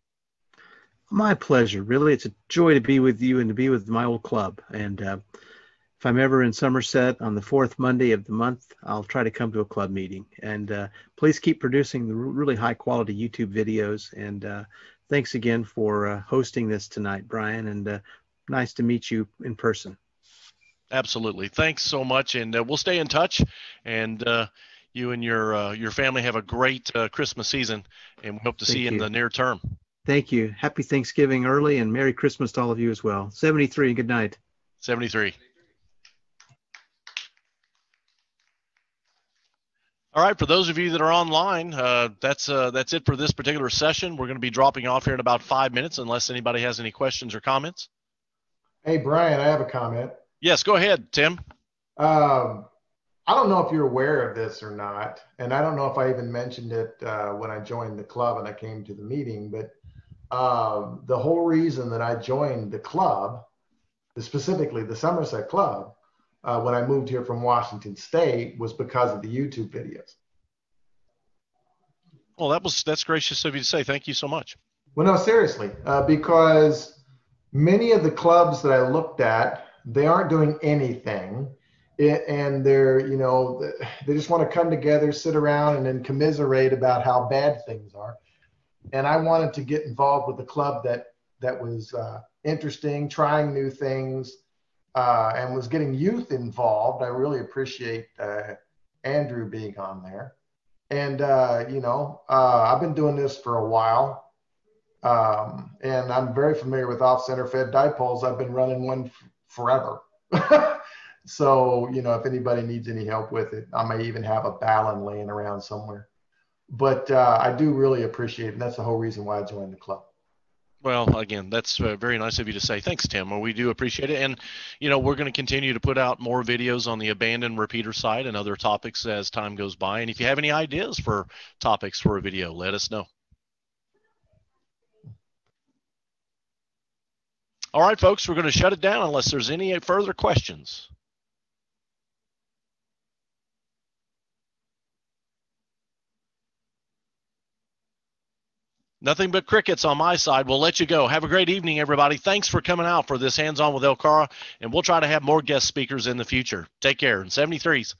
[SPEAKER 3] My pleasure. Really, it's a joy to be with you and to be with my old club. And if I'm ever in Somerset on the fourth Monday of the month, I'll try to come to a club meeting. And please keep producing the really high-quality YouTube videos. And thanks again for hosting this tonight, Brian. And nice to meet you in person.
[SPEAKER 2] Absolutely. Thanks so much. And we'll stay in touch. And you and your family have a great Christmas season. And we hope to see you in the near term.
[SPEAKER 3] Thank you. Happy Thanksgiving early, and Merry Christmas to all of you as well. 73, good night.
[SPEAKER 2] 73. All right, for those of you that are online, that's it for this particular session. We're going to be dropping off here in about 5 minutes unless anybody has any questions or comments.
[SPEAKER 8] Hey, Brian, I have a comment.
[SPEAKER 2] Yes, go ahead, Tim.
[SPEAKER 8] I don't know if you're aware of this or not, and I don't know if I even mentioned it when I joined the club and I came to the meeting, but the whole reason that I joined the club, specifically the Somerset Club, when I moved here from Washington State, was because of the YouTube videos.
[SPEAKER 2] Well, that's gracious of you to say. Thank you so much.
[SPEAKER 8] Well, no, seriously, because many of the clubs that I looked at, they aren't doing anything, and they're, they just want to come together, sit around, and then commiserate about how bad things are. And I wanted to get involved with a club that was interesting, trying new things, and was getting youth involved. I really appreciate Andrew being on there. And, I've been doing this for a while, and I'm very familiar with off-center fed dipoles. I've been running one forever. So, you know, if anybody needs any help with it, I may even have a ballon laying around somewhere. But I do really appreciate it. And that's the whole reason why I joined the club.
[SPEAKER 2] Well, again, that's very nice of you to say. Thanks, Tim. Well, we do appreciate it. And, you know, we're going to continue to put out more videos on the abandoned repeater side and other topics as time goes by. And if you have any ideas for topics for a video, let us know. All right, folks, we're going to shut it down unless there's any further questions. Nothing but crickets on my side. We'll let you go. Have a great evening, everybody. Thanks for coming out for this Hands-On with LCARA, and we'll try to have more guest speakers in the future. Take care. And 73s.